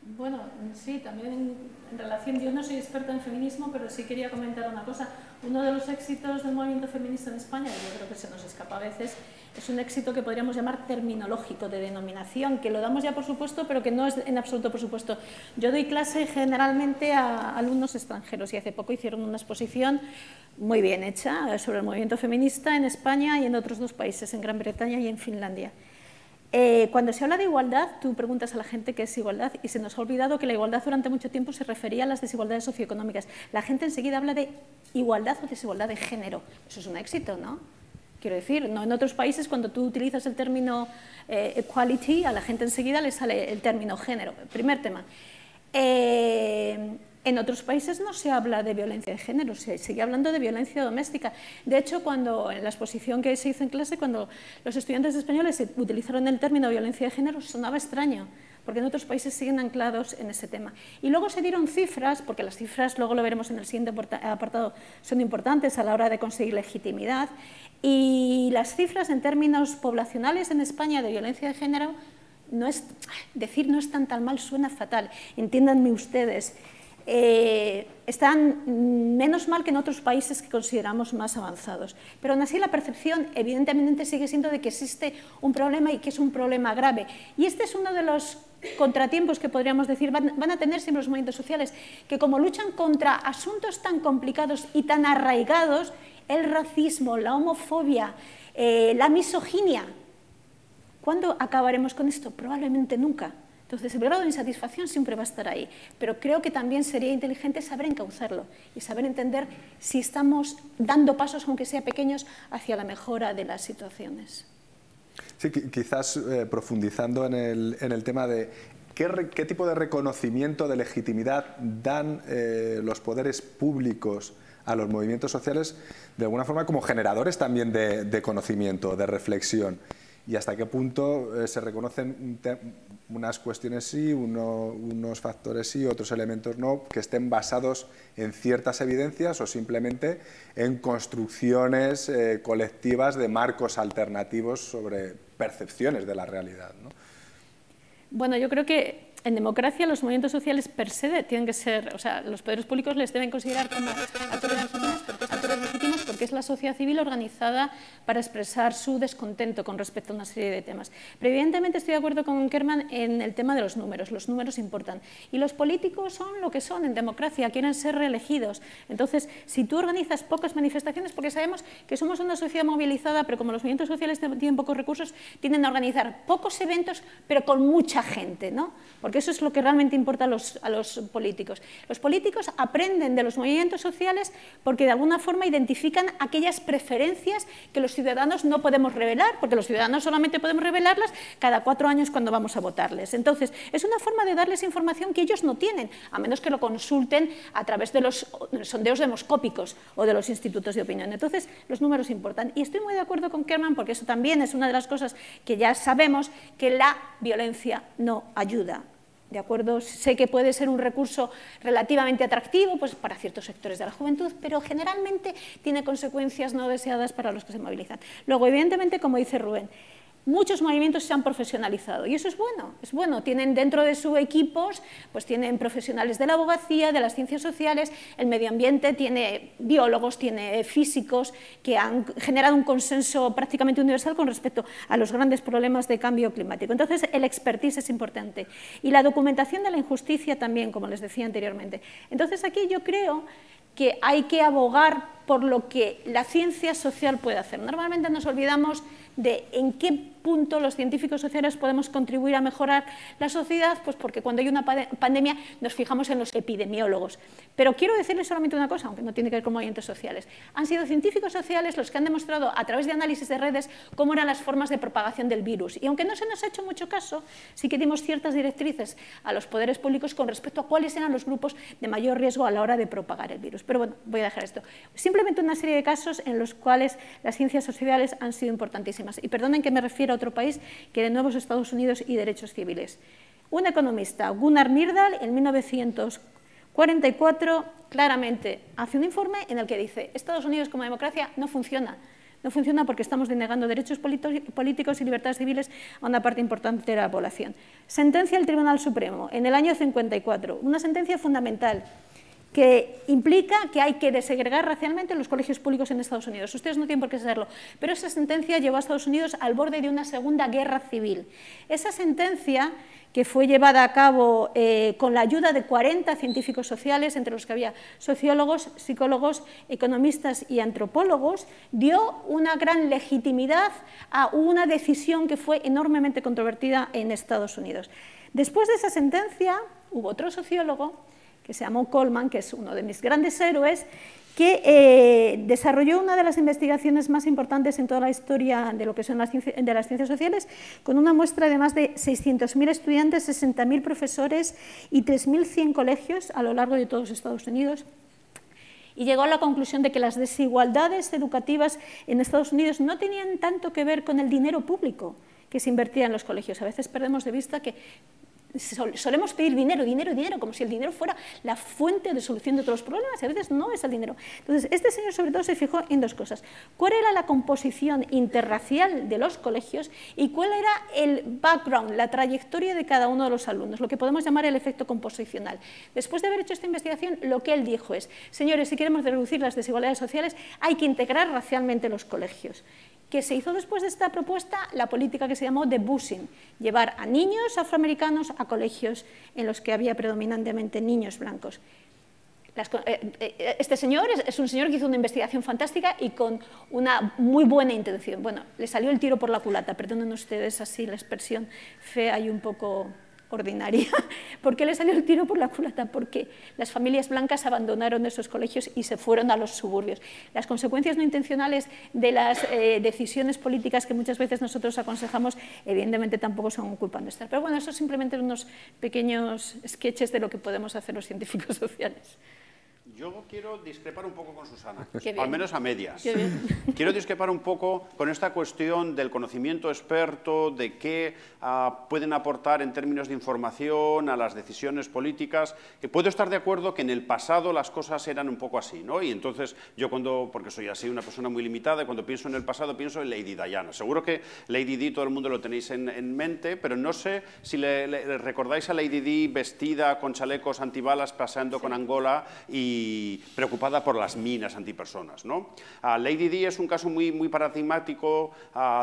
Bueno, sí, también en relación, yo no soy experta en feminismo, pero sí quería comentar una cosa. Uno de los éxitos del movimiento feminista en España, y yo creo que se nos escapa a veces, es un éxito que podríamos llamar terminológico, de denominación, que lo damos ya por supuesto, pero que no es en absoluto por supuesto. Yo doy clase generalmente a alumnos extranjeros y hace poco hicieron una exposición muy bien hecha sobre el movimiento feminista en España y en otros 2 países, en Gran Bretaña y en Finlandia. Cuando se habla de igualdad, tú preguntas a la gente qué es igualdad y se nos ha olvidado que la igualdad durante mucho tiempo se refería a las desigualdades socioeconómicas. La gente enseguida habla de igualdad o desigualdad de género. Eso es un éxito, ¿no? Quiero decir, no en otros países cuando tú utilizas el término equality, a la gente enseguida le sale el término género. Primer tema. En otros países no se habla de violencia de género, se sigue hablando de violencia doméstica. De hecho, cuando en la exposición que se hizo en clase, cuando los estudiantes españoles utilizaron el término violencia de género, sonaba extraño, porque en otros países siguen anclados en ese tema. Y luego se dieron cifras, porque las cifras, luego lo veremos en el siguiente apartado, son importantes a la hora de conseguir legitimidad, y las cifras en términos poblacionales en España de violencia de género, no es tan mal, suena fatal, entiéndanme ustedes. Están menos mal que en otros países que consideramos más avanzados. Pero aún así la percepción evidentemente sigue siendo de que existe un problema y que es un problema grave. Y este es uno de los contratiempos que podríamos decir van a tener siempre los movimientos sociales, que como luchan contra asuntos tan complicados y tan arraigados, el racismo, la homofobia, la misoginia, ¿cuándo acabaremos con esto? Probablemente nunca. Entonces, el grado de insatisfacción siempre va a estar ahí, pero creo que también sería inteligente saber encauzarlo y saber entender si estamos dando pasos, aunque sea pequeños, hacia la mejora de las situaciones. Sí, quizás profundizando en el tema de qué tipo de reconocimiento, de legitimidad dan los poderes públicos a los movimientos sociales, de alguna forma como generadores también de conocimiento, de reflexión. Y hasta qué punto se reconocen unas cuestiones sí, unos factores sí, otros elementos no, que estén basados en ciertas evidencias o simplemente en construcciones colectivas de marcos alternativos sobre percepciones de la realidad, ¿no? Bueno, yo creo que en democracia los movimientos sociales per se tienen que ser, o sea, los poderes públicos les deben considerar como actores legítimos porque es la sociedad civil organizada para expresar su descontento con respecto a una serie de temas. Pero evidentemente estoy de acuerdo con Kerman en el tema de los números importan. Y los políticos son lo que son en democracia, quieren ser reelegidos. Entonces, si tú organizas pocas manifestaciones, porque sabemos que somos una sociedad movilizada, pero como los movimientos sociales tienen pocos recursos, tienden a organizar pocos eventos, pero con mucha gente, ¿no? Porque eso es lo que realmente importa a los políticos. Los políticos aprenden de los movimientos sociales porque de alguna forma identifican aquellas preferencias que los ciudadanos no podemos revelar, porque los ciudadanos solamente podemos revelarlas cada 4 años cuando vamos a votarles. Entonces, es una forma de darles información que ellos no tienen, a menos que lo consulten a través de los sondeos demoscópicos o de los institutos de opinión. Entonces, los números importan. Y estoy muy de acuerdo con Kerman, porque eso también es una de las cosas que ya sabemos, que la violencia no ayuda. ¿De acuerdo? Sé que puede ser un recurso relativamente atractivo pues, para ciertos sectores de la juventud, pero generalmente tiene consecuencias no deseadas para los que se movilizan. Luego, evidentemente, como dice Rubén, muchos movimientos se han profesionalizado y eso es bueno, tienen dentro de sus equipos, pues tienen profesionales de la abogacía, de las ciencias sociales, el medio ambiente, tiene biólogos, tiene físicos que han generado un consenso prácticamente universal con respecto a los grandes problemas de cambio climático. Entonces, el expertise es importante y la documentación de la injusticia también, como les decía anteriormente. Entonces, aquí yo creo que hay que abogar por lo que la ciencia social puede hacer. Normalmente nos olvidamos de en qué punto los científicos sociales podemos contribuir a mejorar la sociedad, pues porque cuando hay una pandemia nos fijamos en los epidemiólogos. Pero quiero decirles solamente una cosa, aunque no tiene que ver con movimientos sociales. Han sido científicos sociales los que han demostrado a través de análisis de redes cómo eran las formas de propagación del virus. Y aunque no se nos ha hecho mucho caso, sí que dimos ciertas directrices a los poderes públicos con respecto a cuáles eran los grupos de mayor riesgo a la hora de propagar el virus. Pero bueno, voy a dejar esto. Simplemente una serie de casos en los cuales las ciencias sociales han sido importantísimas. Y perdonen que me refiero a otro país que de nuevos Estados Unidos y derechos civiles. Un economista, Gunnar Myrdal, en 1944, claramente hace un informe en el que dice Estados Unidos como democracia no funciona. No funciona porque estamos denegando derechos políticos y libertades civiles a una parte importante de la población. Sentencia del Tribunal Supremo en el año 54, una sentencia fundamental que implica que hay que desegregar racialmente los colegios públicos en Estados Unidos. Ustedes no tienen por qué saberlo, pero esa sentencia llevó a Estados Unidos al borde de una segunda guerra civil. Esa sentencia, que fue llevada a cabo con la ayuda de 40 científicos sociales, entre los que había sociólogos, psicólogos, economistas y antropólogos, dio una gran legitimidad a una decisión que fue enormemente controvertida en Estados Unidos. Después de esa sentencia, hubo otro sociólogo que se llamó Coleman, que es uno de mis grandes héroes, que desarrolló una de las investigaciones más importantes en toda la historia de lo que son las ciencias sociales, con una muestra de más de 600.000 estudiantes, 60.000 profesores y 3.100 colegios a lo largo de todos Estados Unidos. Y llegó a la conclusión de que las desigualdades educativas en Estados Unidos no tenían tanto que ver con el dinero público que se invertía en los colegios. A veces perdemos de vista que solemos pedir dinero, dinero, dinero, como si el dinero fuera la fuente de solución de todos los problemas, y a veces no es el dinero. Entonces, este señor sobre todo se fijó en dos cosas. ¿Cuál era la composición interracial de los colegios y cuál era el background, la trayectoria de cada uno de los alumnos, lo que podemos llamar el efecto composicional? Después de haber hecho esta investigación, lo que él dijo es, señores, si queremos reducir las desigualdades sociales, hay que integrar racialmente los colegios. ¿Qué se hizo después de esta propuesta? La política que se llamó de busing, llevar a niños afroamericanos a colegios en los que había predominantemente niños blancos. Este señor es un señor que hizo una investigación fantástica y con una muy buena intención. Bueno, le salió el tiro por la culata, perdonen ustedes así la expresión fea y un poco ordinaria. ¿Por qué le salió el tiro por la culata? Porque las familias blancas abandonaron esos colegios y se fueron a los suburbios. Las consecuencias no intencionales de las decisiones políticas que muchas veces nosotros aconsejamos, evidentemente tampoco son culpa nuestra. Pero bueno, eso es simplemente unos pequeños sketches de lo que podemos hacer los científicos sociales. Yo quiero discrepar un poco con Susana, Qué al menos a medias. Qué bien. Quiero discrepar un poco con esta cuestión del conocimiento experto, de qué pueden aportar en términos de información a las decisiones políticas. Puedo estar de acuerdo que en el pasado las cosas eran un poco así, ¿no? Y entonces yo porque soy así una persona muy limitada, cuando pienso en el pasado pienso en Lady Diana. Seguro que Lady Di todo el mundo lo tenéis en mente, pero no sé si le recordáis a Lady Di vestida con chalecos antibalas paseando con Angola y preocupada por las minas antipersonas, ¿no? Lady Di es un caso muy paradigmático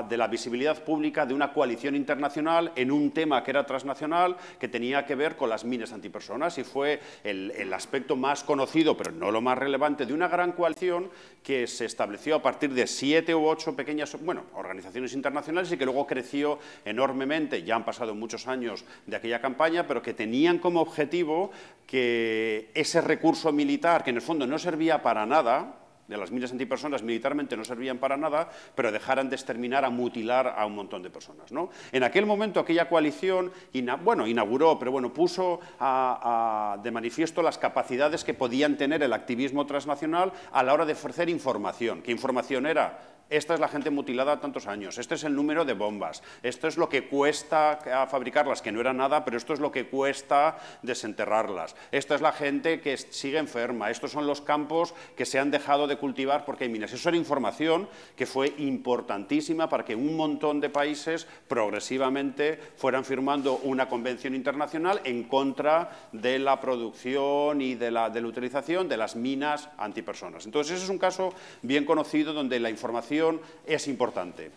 de la visibilidad pública de una coalición internacional en un tema que era transnacional, que tenía que ver con las minas antipersonas, y fue el aspecto más conocido, pero no lo más relevante, de una gran coalición que se estableció a partir de 7 u 8 pequeñas organizaciones internacionales y que luego creció enormemente. Ya han pasado muchos años de aquella campaña, pero que tenían como objetivo que ese recurso militar, que en el fondo no servía para nada, de las minas antipersonas militarmente no servían para nada, pero dejaran de exterminar, a mutilar a un montón de personas, ¿no? En aquel momento aquella coalición inauguró, pero puso de manifiesto las capacidades que podían tener el activismo transnacional a la hora de ofrecer información. ¿Qué información era? Esta es la gente mutilada tantos años, este es el número de bombas, esto es lo que cuesta fabricarlas, que no era nada, pero esto es lo que cuesta desenterrarlas, esta es la gente que sigue enferma, estos son los campos que se han dejado de cultivar porque hay minas. Eso era información que fue importantísima para que un montón de países progresivamente fueran firmando una convención internacional en contra de la producción y de la utilización de las minas antipersonas. Entonces, ese es un caso bien conocido donde la información es importante.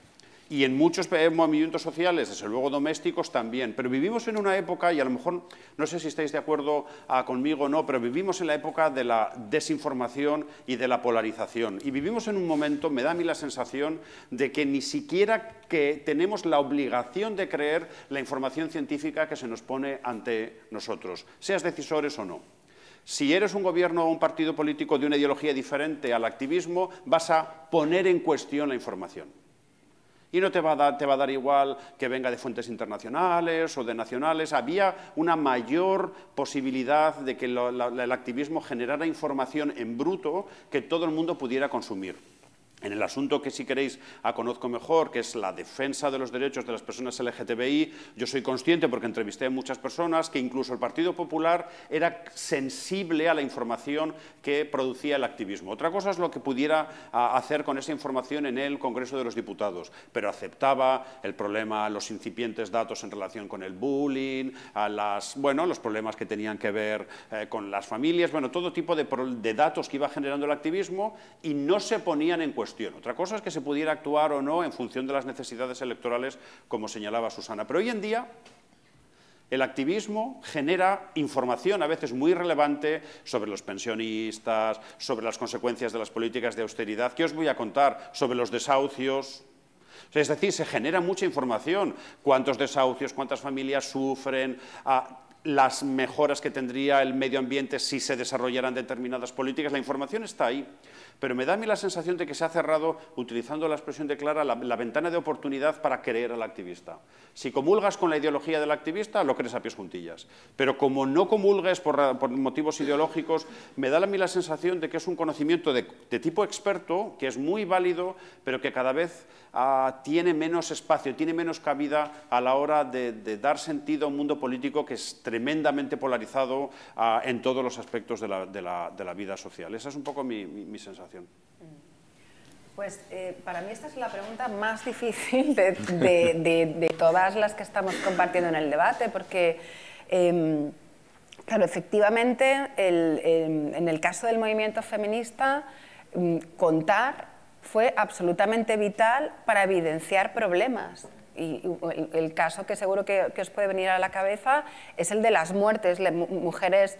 Y en muchos movimientos sociales, desde luego domésticos también, pero vivimos en una época, y a lo mejor no sé si estáis de acuerdo conmigo o no, pero vivimos en la época de la desinformación y de la polarización. Y vivimos en un momento, me da a mí la sensación, de que ni siquiera que tenemos la obligación de creer la información científica que se nos pone ante nosotros, seas decisores o no. Si eres un gobierno o un partido político de una ideología diferente al activismo, vas a poner en cuestión la información. Y no te va a dar igual que venga de fuentes internacionales o de nacionales. Había una mayor posibilidad de que el activismo generara información en bruto que todo el mundo pudiera consumir. En el asunto que, si queréis, conozco mejor, que es la defensa de los derechos de las personas LGTBI, yo soy consciente, porque entrevisté a muchas personas, que incluso el Partido Popular era sensible a la información que producía el activismo. Otra cosa es lo que pudiera hacer con esa información en el Congreso de los Diputados, pero aceptaba el problema, los incipientes datos en relación con el bullying, los problemas que tenían que ver con las familias, todo tipo de datos que iba generando el activismo, y no se ponían en cuestión. Otra cosa es que se pudiera actuar o no en función de las necesidades electorales, como señalaba Susana. Pero hoy en día el activismo genera información a veces muy relevante sobre los pensionistas, sobre las consecuencias de las políticas de austeridad. ¿Qué os voy a contar? Sobre los desahucios. Es decir, se genera mucha información. ¿Cuántos desahucios, cuántas familias sufren? las mejoras que tendría el medio ambiente si se desarrollaran determinadas políticas. La información está ahí, pero me da a mí la sensación de que se ha cerrado, utilizando la expresión de Clara, la ventana de oportunidad para creer al activista. Si comulgas con la ideología del activista, lo crees a pies juntillas. Pero como no comulgues por motivos ideológicos, me da a mí la sensación de que es un conocimiento de tipo experto, que es muy válido, pero que cada vez tiene menos espacio, tiene menos cabida a la hora de dar sentido a un mundo político que es tremendamente polarizado en todos los aspectos de la vida social. Esa es un poco mi sensación. Pues para mí esta es la pregunta más difícil de todas las que estamos compartiendo en el debate, porque, claro, efectivamente, en el caso del movimiento feminista, contar fue absolutamente vital para evidenciar problemas. Y el caso que seguro que os puede venir a la cabeza es el de las muertes, mujeres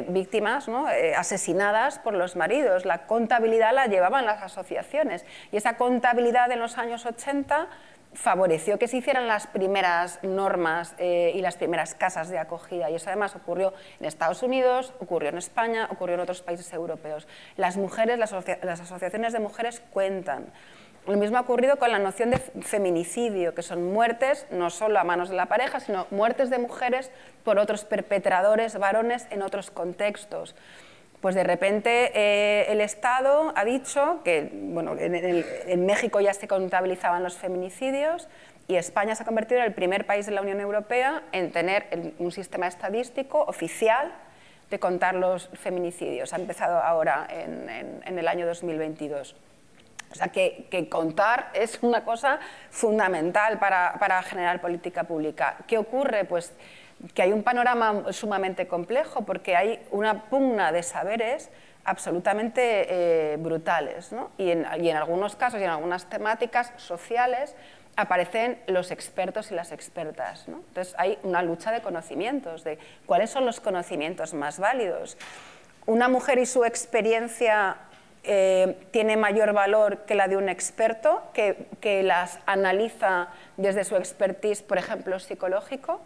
víctimas, ¿no? Asesinadas por los maridos. La contabilidad la llevaban las asociaciones y esa contabilidad en los años 80 favoreció que se hicieran las primeras normas y las primeras casas de acogida, y eso además ocurrió en Estados Unidos, ocurrió en España, ocurrió en otros países europeos. Las mujeres, las asociaciones de mujeres cuentan. Lo mismo ha ocurrido con la noción de feminicidio, que son muertes no solo a manos de la pareja, sino muertes de mujeres por otros perpetradores varones en otros contextos. Pues de repente el Estado ha dicho que bueno, en México ya se contabilizaban los feminicidios y España se ha convertido en el primer país de la Unión Europea en tener un sistema estadístico oficial de contar los feminicidios. Ha empezado ahora en el año 2022. O sea, que contar es una cosa fundamental para generar política pública. ¿Qué ocurre? Pues que hay un panorama sumamente complejo porque hay una pugna de saberes absolutamente brutales, ¿no? Y en algunos casos y en algunas temáticas sociales aparecen los expertos y las expertas, ¿no? Entonces hay una lucha de conocimientos, de cuáles son los conocimientos más válidos. Una mujer y su experiencia tiene mayor valor que la de un experto que las analiza desde su expertise, por ejemplo, psicológico.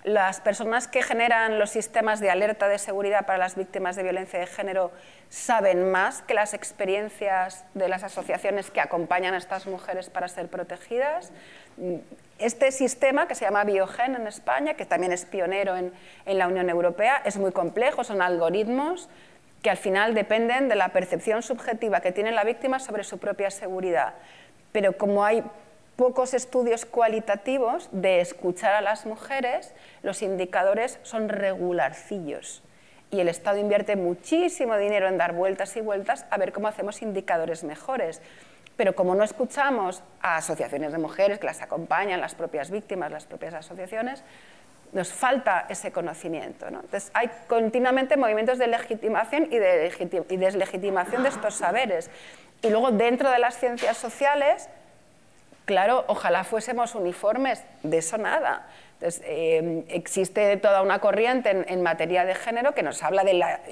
Las personas que generan los sistemas de alerta de seguridad para las víctimas de violencia de género saben más que las experiencias de las asociaciones que acompañan a estas mujeres para ser protegidas. Este sistema, que se llama Biogen en España, que también es pionero en la Unión Europea, es muy complejo, son algoritmos que al final dependen de la percepción subjetiva que tiene la víctima sobre su propia seguridad. Pero como hay pocos estudios cualitativos de escuchar a las mujeres, los indicadores son regularcillos. Y el Estado invierte muchísimo dinero en dar vueltas y vueltas a ver cómo hacemos indicadores mejores. Pero como no escuchamos a asociaciones de mujeres que las acompañan, las propias víctimas, las propias asociaciones, nos falta ese conocimiento, ¿no? Entonces, hay continuamente movimientos de legitimación y deslegitimación de estos saberes. Y luego, dentro de las ciencias sociales, claro, ojalá fuésemos uniformes, de eso nada. Entonces, existe toda una corriente en materia de género que nos habla de la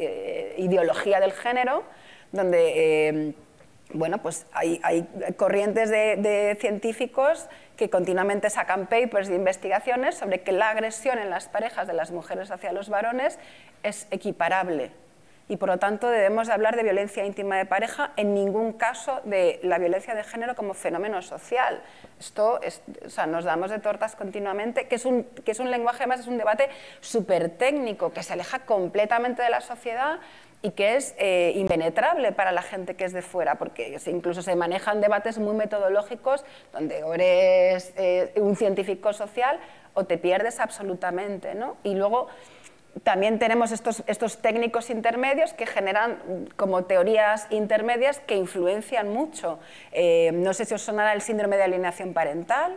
ideología del género, donde bueno, pues hay corrientes de científicos que continuamente sacan papers de investigaciones sobre que la agresión en las parejas de las mujeres hacia los varones es equiparable. Y por lo tanto debemos hablar de violencia íntima de pareja, en ningún caso de la violencia de género como fenómeno social. Esto o sea, nos damos de tortas continuamente, que es un lenguaje, además es un debate súper técnico, que se aleja completamente de la sociedad y que es impenetrable para la gente que es de fuera, porque incluso se manejan debates muy metodológicos donde o eres un científico social o te pierdes absolutamente, ¿no? Y luego también tenemos estos técnicos intermedios que generan como teorías intermedias que influencian mucho. No sé si os sonará el síndrome de alienación parental,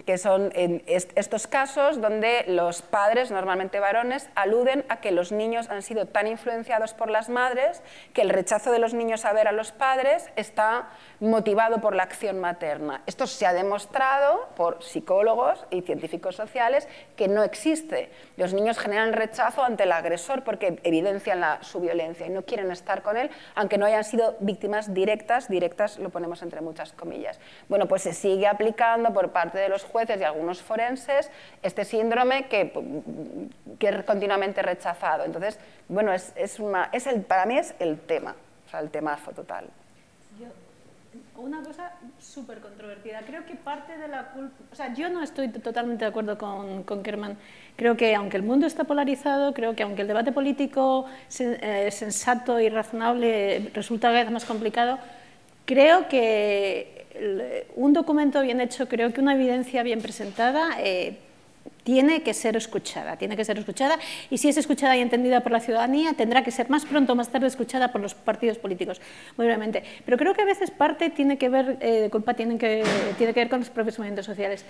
que son estos casos donde los padres, normalmente varones, aluden a que los niños han sido tan influenciados por las madres que el rechazo de los niños a ver a los padres está motivado por la acción materna. Esto se ha demostrado por psicólogos y científicos sociales que no existe. Los niños generan rechazo ante el agresor porque evidencian su violencia y no quieren estar con él, aunque no hayan sido víctimas directas lo ponemos entre muchas comillas. Bueno, pues se sigue aplicando por parte de los jueces y algunos forenses este síndrome que es continuamente rechazado. Entonces, bueno, para mí es el tema, o sea, el temazo total. Una cosa súper controvertida. Creo que parte de la culpa... O sea, yo no estoy totalmente de acuerdo con Kerman. Creo que aunque el mundo está polarizado, creo que aunque el debate político sensato y razonable resulta cada vez más complicado, creo que un documento bien hecho, creo que una evidencia bien presentada tiene que ser escuchada, y si es escuchada y entendida por la ciudadanía, tendrá que ser más pronto o más tarde escuchada por los partidos políticos, muy brevemente. Pero creo que a veces parte tiene que ver con los propios movimientos sociales.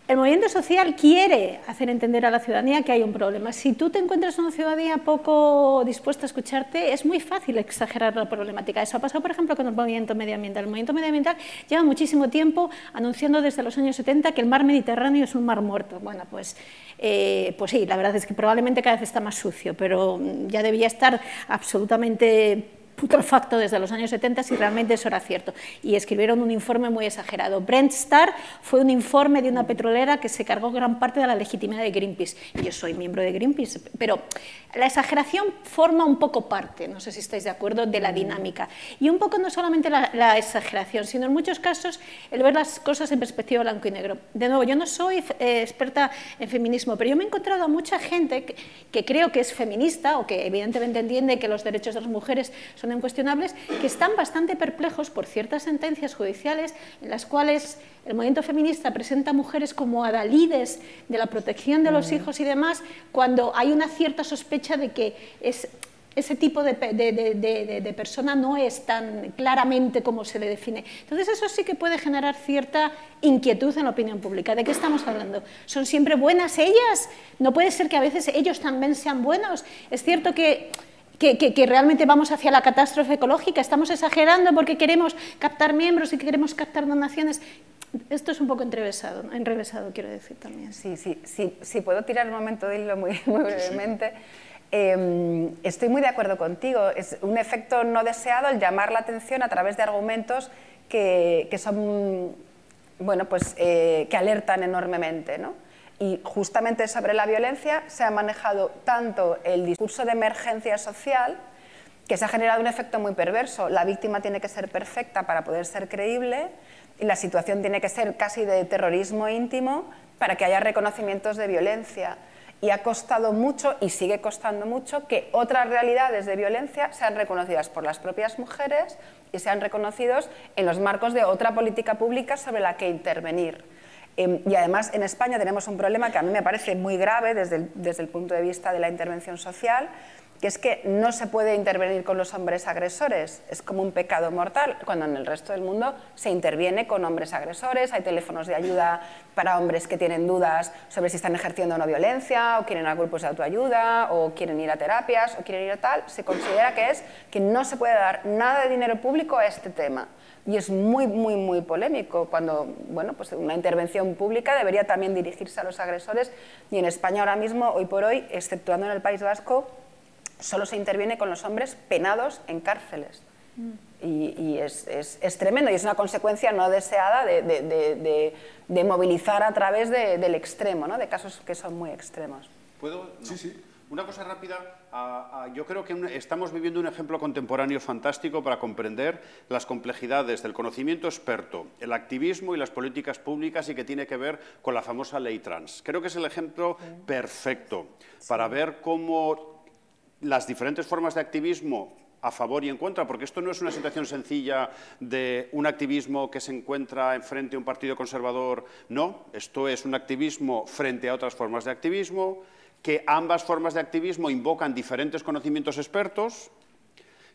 El movimiento social quiere hacer entender a la ciudadanía que hay un problema. Si tú te encuentras una ciudadanía poco dispuesta a escucharte, es muy fácil exagerar la problemática. Eso ha pasado, por ejemplo, con el movimiento medioambiental. El movimiento medioambiental lleva muchísimo tiempo anunciando desde los años 70 que el mar Mediterráneo es un mar muerto. Bueno, pues sí, la verdad es que probablemente cada vez está más sucio, pero ya debía estar absolutamente putrefacto desde los años 70 si realmente eso era cierto, y escribieron un informe muy exagerado. Brent Starr fue un informe de una petrolera que se cargó gran parte de la legitimidad de Greenpeace, y yo soy miembro de Greenpeace, pero la exageración forma un poco parte, no sé si estáis de acuerdo, de la dinámica, y un poco no solamente la exageración, sino en muchos casos el ver las cosas en perspectiva blanco y negro. De nuevo, yo no soy experta en feminismo, pero yo me he encontrado a mucha gente que creo que es feminista, o que evidentemente entiende que los derechos de las mujeres son incuestionables, que están bastante perplejos por ciertas sentencias judiciales en las cuales el movimiento feminista presenta a mujeres como adalides de la protección de los hijos y demás, cuando hay una cierta sospecha de que ese tipo de persona no es tan claramente como se le define. Entonces eso sí que puede generar cierta inquietud en la opinión pública. ¿De qué estamos hablando? ¿Son siempre buenas ellas? ¿No puede ser que a veces ellos también sean buenos? Es cierto que realmente vamos hacia la catástrofe ecológica, estamos exagerando porque queremos captar miembros y queremos captar donaciones. Esto es un poco enrevesado, quiero decir también. Sí, puedo tirar un momento de hilo muy brevemente. Estoy muy de acuerdo contigo, es un efecto no deseado el llamar la atención a través de argumentos que son, bueno, pues, que alertan enormemente, ¿no? Y justamente sobre la violencia se ha manejado tanto el discurso de emergencia social, que se ha generado un efecto muy perverso. La víctima tiene que ser perfecta para poder ser creíble y la situación tiene que ser casi de terrorismo íntimo para que haya reconocimientos de violencia. Y ha costado mucho, y sigue costando mucho, que otras realidades de violencia sean reconocidas por las propias mujeres y sean reconocidos en los marcos de otra política pública sobre la que intervenir. Y además en España tenemos un problema que a mí me parece muy grave desde el punto de vista de la intervención social, que es que no se puede intervenir con los hombres agresores, es como un pecado mortal, cuando en el resto del mundo se interviene con hombres agresores, hay teléfonos de ayuda para hombres que tienen dudas sobre si están ejerciendo o no violencia, o quieren ir a grupos de autoayuda, o quieren ir a terapias, o quieren ir a tal. Se considera que no se puede dar nada de dinero público a este tema. Y es muy polémico cuando, bueno, pues una intervención pública debería también dirigirse a los agresores, y en España ahora mismo, hoy por hoy, exceptuando en el País Vasco, solo se interviene con los hombres penados en cárceles. Y es tremendo, y es una consecuencia no deseada de movilizar a través del extremo, ¿no? De casos que son muy extremos. ¿Puedo? No. Sí. Una cosa rápida, yo creo que estamos viviendo un ejemplo contemporáneo fantástico para comprender las complejidades del conocimiento experto, el activismo y las políticas públicas, y que tiene que ver con la famosa ley trans. Creo que es el ejemplo perfecto para ver cómo las diferentes formas de activismo a favor y en contra, porque esto no es una situación sencilla de un activismo que se encuentra enfrente a un partido conservador, no, esto es un activismo frente a otras formas de activismo, que ambas formas de activismo invocan diferentes conocimientos expertos,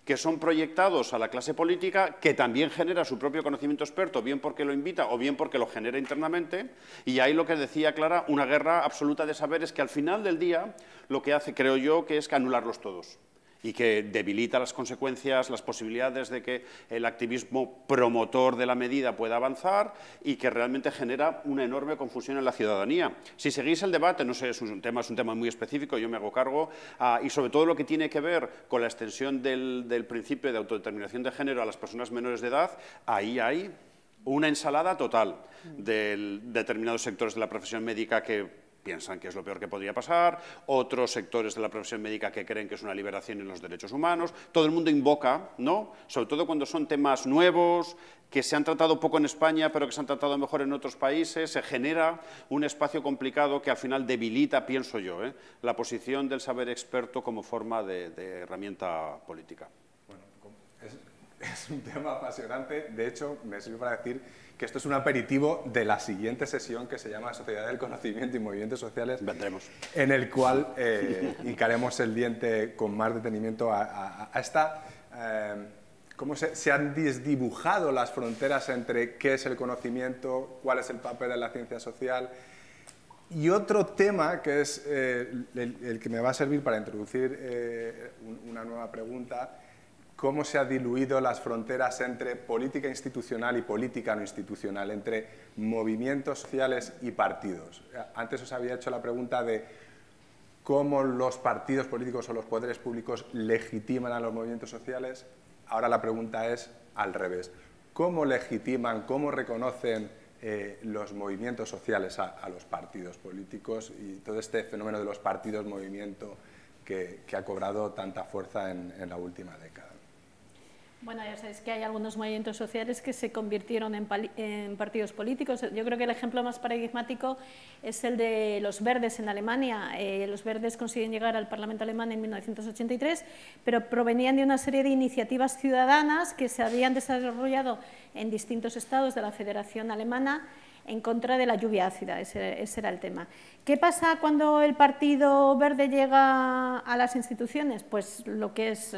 que son proyectados a la clase política, que también genera su propio conocimiento experto, bien porque lo invita o bien porque lo genera internamente, y ahí lo que decía Clara, una guerra absoluta de saberes que al final del día lo que hace, creo yo, que es que anularlos todos, y que debilita las consecuencias, las posibilidades de que el activismo promotor de la medida pueda avanzar, y que realmente genera una enorme confusión en la ciudadanía. Si seguís el debate, no sé, es un tema muy específico, yo me hago cargo, y sobre todo lo que tiene que ver con la extensión del principio de autodeterminación de género a las personas menores de edad, ahí hay Una ensalada total de determinados sectores de la profesión médica que piensan que es lo peor que podría pasar, otros sectores de la profesión médica que creen que es una liberación en los derechos humanos. Todo el mundo invoca, ¿no?, sobre todo cuando son temas nuevos, que se han tratado poco en España, pero que se han tratado mejor en otros países, se genera un espacio complicado que al final debilita, pienso yo, la posición del saber experto como forma de herramienta política. Bueno, es un tema apasionante. De hecho, me sirve para decir que esto es un aperitivo de la siguiente sesión que se llama Sociedad del Conocimiento y Movimientos Sociales. Vendremos. En el cual hincaremos el diente con más detenimiento a esta... ¿Cómo se han desdibujado las fronteras entre qué es el conocimiento, cuál es el papel de la ciencia social? Y otro tema que es el que me va a servir para introducir una nueva pregunta: cómo se han diluido las fronteras entre política institucional y política no institucional, entre movimientos sociales y partidos. Antes os había hecho la pregunta de cómo los partidos políticos o los poderes públicos legitiman a los movimientos sociales. Ahora la pregunta es al revés. ¿Cómo legitiman, cómo reconocen los movimientos sociales a los partidos políticos y todo este fenómeno de los partidos movimiento que ha cobrado tanta fuerza en la última década? Bueno, ya sabéis que hay algunos movimientos sociales que se convirtieron en partidos políticos. Yo creo que el ejemplo más paradigmático es el de los Verdes en Alemania. Los Verdes consiguen llegar al Parlamento alemán en 1983, pero provenían de una serie de iniciativas ciudadanas que se habían desarrollado en distintos estados de la Federación Alemana en contra de la lluvia ácida. Ese era el tema. ¿Qué pasa cuando el Partido Verde llega a las instituciones? Pues lo que es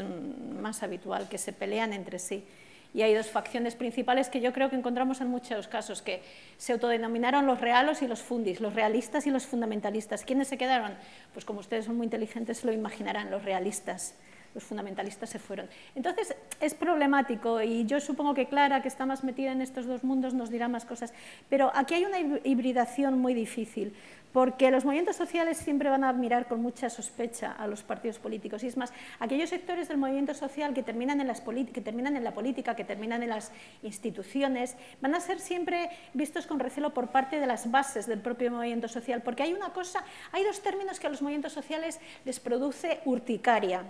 más habitual, que se pelean entre sí. Y hay dos facciones principales que yo creo que encontramos en muchos casos, que se autodenominaron los realos y los fundis, los realistas y los fundamentalistas. ¿Quiénes se quedaron? Pues como ustedes son muy inteligentes, se lo imaginarán, los realistas. Los fundamentalistas se fueron. Entonces, es problemático y yo supongo que Clara, que está más metida en estos dos mundos, nos dirá más cosas. Pero aquí hay una hibridación muy difícil, porque los movimientos sociales siempre van a mirar con mucha sospecha a los partidos políticos. Y es más, aquellos sectores del movimiento social que terminan en la política, que terminan en las instituciones, van a ser siempre vistos con recelo por parte de las bases del propio movimiento social, porque hay dos términos que a los movimientos sociales les produce urticaria: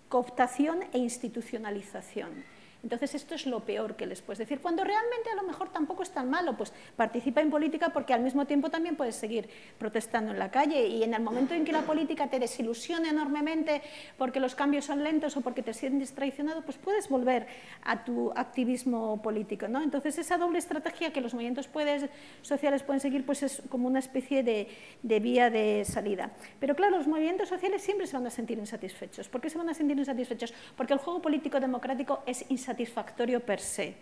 cooptación e institucionalización. Entonces, esto es lo peor que les puedes decir, cuando realmente a lo mejor tampoco es tan malo. Pues participa en política porque al mismo tiempo también puedes seguir protestando en la calle, y en el momento en que la política te desilusione enormemente porque los cambios son lentos o porque te sientes traicionado, pues puedes volver a tu activismo político, ¿no? Entonces, esa doble estrategia que los movimientos sociales pueden seguir, pues es como una especie de vía de salida. Pero claro, los movimientos sociales siempre se van a sentir insatisfechos. ¿Por qué se van a sentir insatisfechos? Porque el juego político democrático es insatisfactorio per se.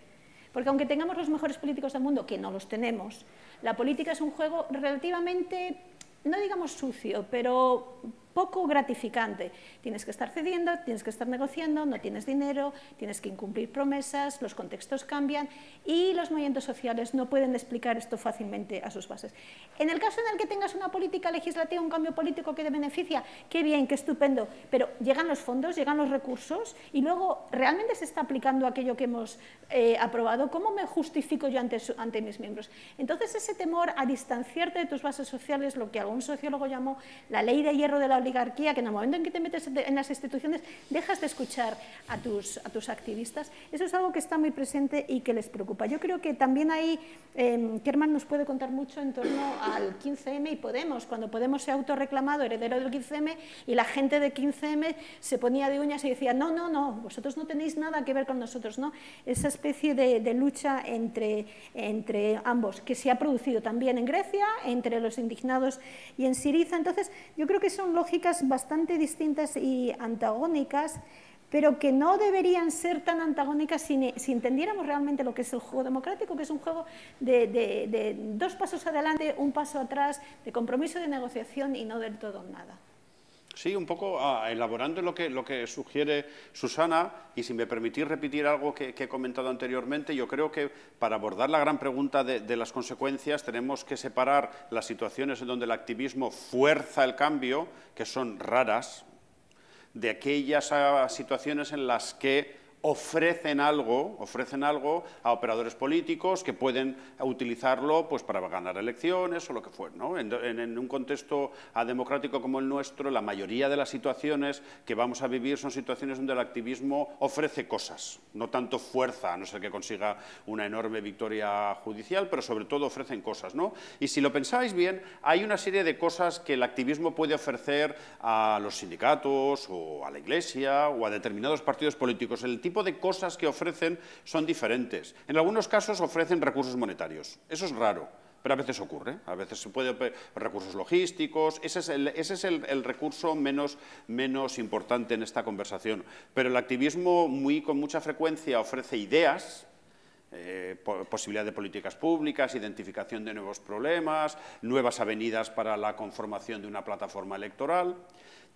Porque aunque tengamos los mejores políticos del mundo, que no los tenemos, la política es un juego relativamente, no digamos sucio, pero poco gratificante. Tienes que estar cediendo, tienes que estar negociando, no tienes dinero, tienes que incumplir promesas, los contextos cambian y los movimientos sociales no pueden explicar esto fácilmente a sus bases. En el caso en el que tengas una política legislativa, un cambio político que te beneficia, qué bien, qué estupendo, pero llegan los fondos, llegan los recursos y luego realmente se está aplicando aquello que hemos aprobado. ¿Cómo me justifico yo ante mis miembros? Entonces, ese temor a distanciarte de tus bases sociales, lo que algún sociólogo llamó la ley de hierro de la oligarquía, que en el momento en que te metes en las instituciones dejas de escuchar a tus activistas, eso es algo que está muy presente y que les preocupa. Yo creo que también ahí Kerman nos puede contar mucho en torno al 15M y Podemos. Cuando Podemos se ha autorreclamado heredero del 15M y la gente de 15M se ponía de uñas y decía no, no, no, vosotros no tenéis nada que ver con nosotros, ¿no? Esa especie de lucha entre ambos, que se ha producido también en Grecia, entre los indignados y en Syriza. Entonces, yo creo que son lógicas bastante distintas y antagónicas, pero que no deberían ser tan antagónicas si entendiéramos realmente lo que es el juego democrático, que es un juego de dos pasos adelante, un paso atrás, de compromiso, de negociación y no del todo nada. Sí, un poco elaborando lo que sugiere Susana, y si me permitís repetir algo que he comentado anteriormente, yo creo que para abordar la gran pregunta de las consecuencias tenemos que separar las situaciones en donde el activismo fuerza el cambio, que son raras, de aquellas situaciones en las que ofrecen algo a operadores políticos que pueden utilizarlo pues, para ganar elecciones o lo que fuera, ¿no? En un contexto democrático como el nuestro, la mayoría de las situaciones que vamos a vivir son situaciones donde el activismo ofrece cosas, no tanto fuerza, a no ser que consiga una enorme victoria judicial, pero sobre todo ofrecen cosas, ¿no? Y si lo pensáis bien, hay una serie de cosas que el activismo puede ofrecer a los sindicatos o a la Iglesia o a determinados partidos políticos. El tipo de cosas que ofrecen son diferentes. En algunos casos ofrecen recursos monetarios. Eso es raro, pero a veces ocurre. A veces se puede recursos logísticos. Ese es el recurso menos importante en esta conversación. Pero el activismo con mucha frecuencia ofrece ideas, posibilidad de políticas públicas, identificación de nuevos problemas, nuevas avenidas para la conformación de una plataforma electoral.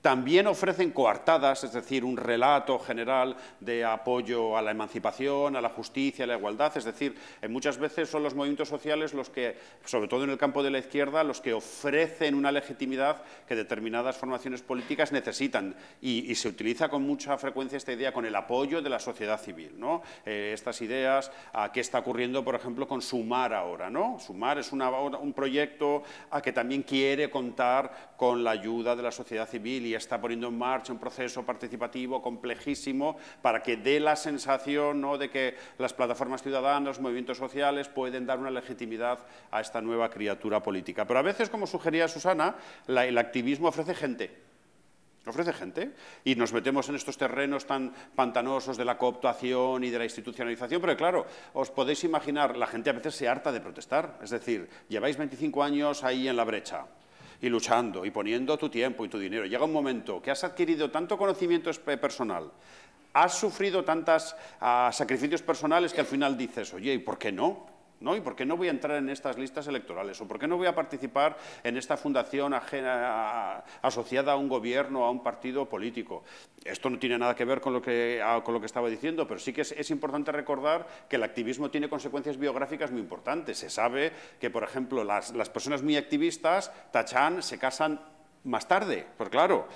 También ofrecen coartadas, es decir, un relato general de apoyo a la emancipación, a la justicia, a la igualdad. Es decir, muchas veces son los movimientos sociales los que, sobre todo en el campo de la izquierda, los que ofrecen una legitimidad que determinadas formaciones políticas necesitan. Y se utiliza con mucha frecuencia esta idea con el apoyo de la sociedad civil, ¿no? Estas ideas, ¿qué está ocurriendo, por ejemplo, con Sumar ahora, ¿no? Sumar es un proyecto que también quiere contar con la ayuda de la sociedad civil y está poniendo en marcha un proceso participativo complejísimo para que dé la sensación, ¿no?, de que las plataformas ciudadanas, los movimientos sociales pueden dar una legitimidad a esta nueva criatura política. Pero a veces, como sugería Susana, el activismo ofrece gente. Ofrece gente y nos metemos en estos terrenos tan pantanosos de la cooptación y de la institucionalización, pero claro, os podéis imaginar, la gente a veces se harta de protestar, es decir, lleváis 25 años ahí en la brecha y luchando y poniendo tu tiempo y tu dinero. Llega un momento que has adquirido tanto conocimiento personal, has sufrido tantos sacrificios personales que al final dices, oye, ¿y por qué no? ¿No? ¿Y por qué no voy a entrar en estas listas electorales? ¿O por qué no voy a participar en esta fundación asociada a un gobierno, a un partido político? Esto no tiene nada que ver con lo que estaba diciendo, pero sí que es importante recordar que el activismo tiene consecuencias biográficas muy importantes. Se sabe que, por ejemplo, las personas muy activistas, tachan, se casan más tarde, pues claro,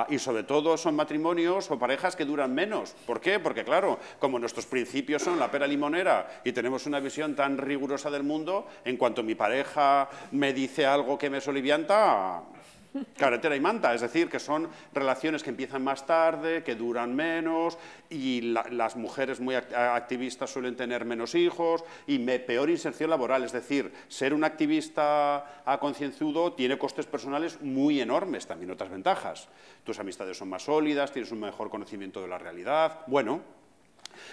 y sobre todo son matrimonios o parejas que duran menos. ¿Por qué? Porque claro, como nuestros principios son la pera limonera y tenemos una visión tan rigurosa del mundo, en cuanto mi pareja me dice algo que me solivianta, carretera y manta, es decir, que son relaciones que empiezan más tarde, que duran menos y las mujeres muy activistas suelen tener menos hijos y peor inserción laboral, es decir, ser un activista concienzudo tiene costes personales muy enormes, también otras ventajas. Tus amistades son más sólidas, tienes un mejor conocimiento de la realidad, bueno.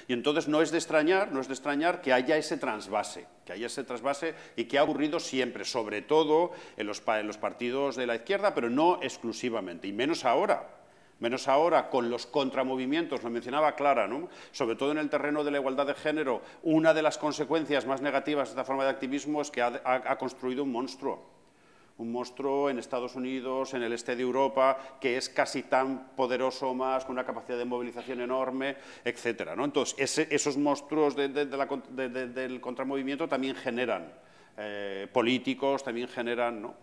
Y entonces no es de extrañar que haya ese trasvase, y que ha ocurrido siempre, sobre todo en los partidos de la izquierda, pero no exclusivamente, y menos ahora con los contramovimientos, lo mencionaba Clara, ¿no? Sobre todo en el terreno de la igualdad de género, una de las consecuencias más negativas de esta forma de activismo es que ha construido un monstruo en Estados Unidos, en el este de Europa, que es casi tan poderoso más, con una capacidad de movilización enorme, etcétera, ¿no? Entonces, esos monstruos del contramovimiento también generan políticos, también generan, ¿no?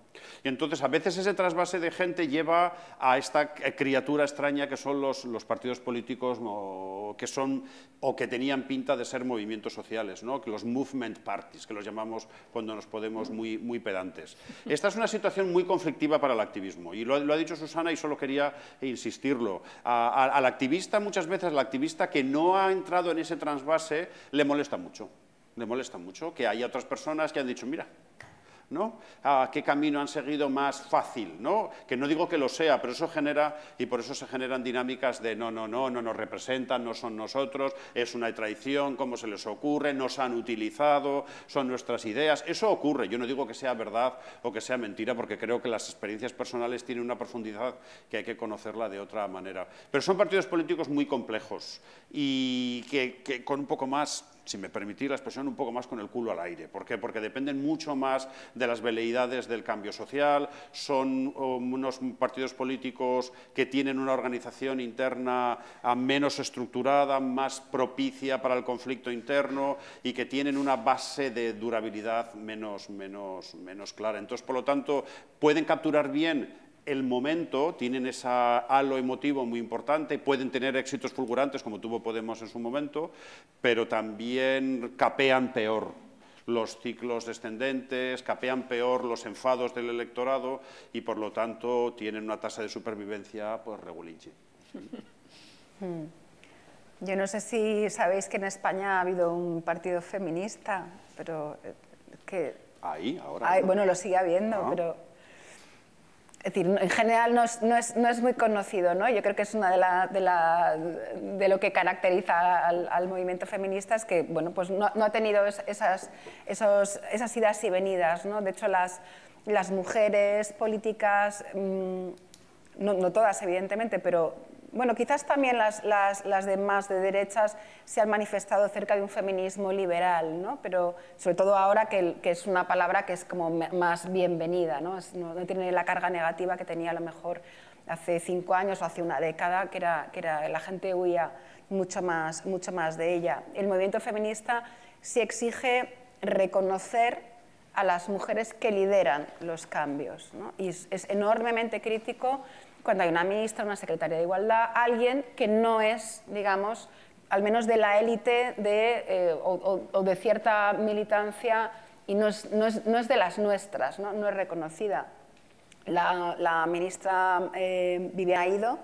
Y entonces a veces ese trasvase de gente lleva a esta criatura extraña que son los partidos políticos que tenían pinta de ser movimientos sociales, ¿no? Que los movement parties, que los llamamos cuando nos podemos muy pedantes. Esta es una situación muy conflictiva para el activismo y lo ha dicho Susana y solo quería insistirlo. Al activista, muchas veces, al activista que no ha entrado en ese trasvase le molesta mucho. Le molesta mucho que haya otras personas que han dicho, mira, ¿no? ¿Qué camino han seguido más fácil? ¿No? Que no digo que lo sea, pero eso genera, y por eso se generan dinámicas de no nos representan, no son nosotros, es una traición, ¿cómo se les ocurre? Nos han utilizado, son nuestras ideas. Eso ocurre, yo no digo que sea verdad o que sea mentira, porque creo que las experiencias personales tienen una profundidad que hay que conocerla de otra manera. Pero son partidos políticos muy complejos y que con un poco más, si me permitís la expresión, un poco más con el culo al aire. ¿Por qué? Porque dependen mucho más de las veleidades del cambio social, son unos partidos políticos que tienen una organización interna menos estructurada, más propicia para el conflicto interno y que tienen una base de durabilidad menos clara. Entonces, por lo tanto, pueden capturar bien el momento, tienen ese halo emotivo muy importante, pueden tener éxitos fulgurantes como tuvo Podemos en su momento, pero también capean peor los ciclos descendentes, capean peor los enfados del electorado y, por lo tanto, tienen una tasa de supervivencia pues regulinchi. Yo no sé si sabéis que en España ha habido un partido feminista, pero que... Ahí, ahora. Bueno, lo sigue habiendo, pero... Es decir, en general no es muy conocido, ¿no? Yo creo que es una de lo que caracteriza al movimiento feminista, es que bueno, pues no ha tenido esas idas y venidas, ¿no? De hecho, las mujeres políticas, no todas evidentemente, pero bueno, quizás también las de más de derechas se han manifestado cerca de un feminismo liberal, ¿no? Pero sobre todo ahora que es una palabra que es como más bienvenida, ¿no? No tiene la carga negativa que tenía a lo mejor hace 5 años o hace una década, que era la gente huía mucho más de ella. El movimiento feminista sí exige reconocer a las mujeres que lideran los cambios, ¿no? Y es enormemente crítico cuando hay una ministra, una secretaria de Igualdad, alguien que no es, digamos, al menos de la élite o de cierta militancia y no es de las nuestras, no es reconocida. La ministra Viviane Aido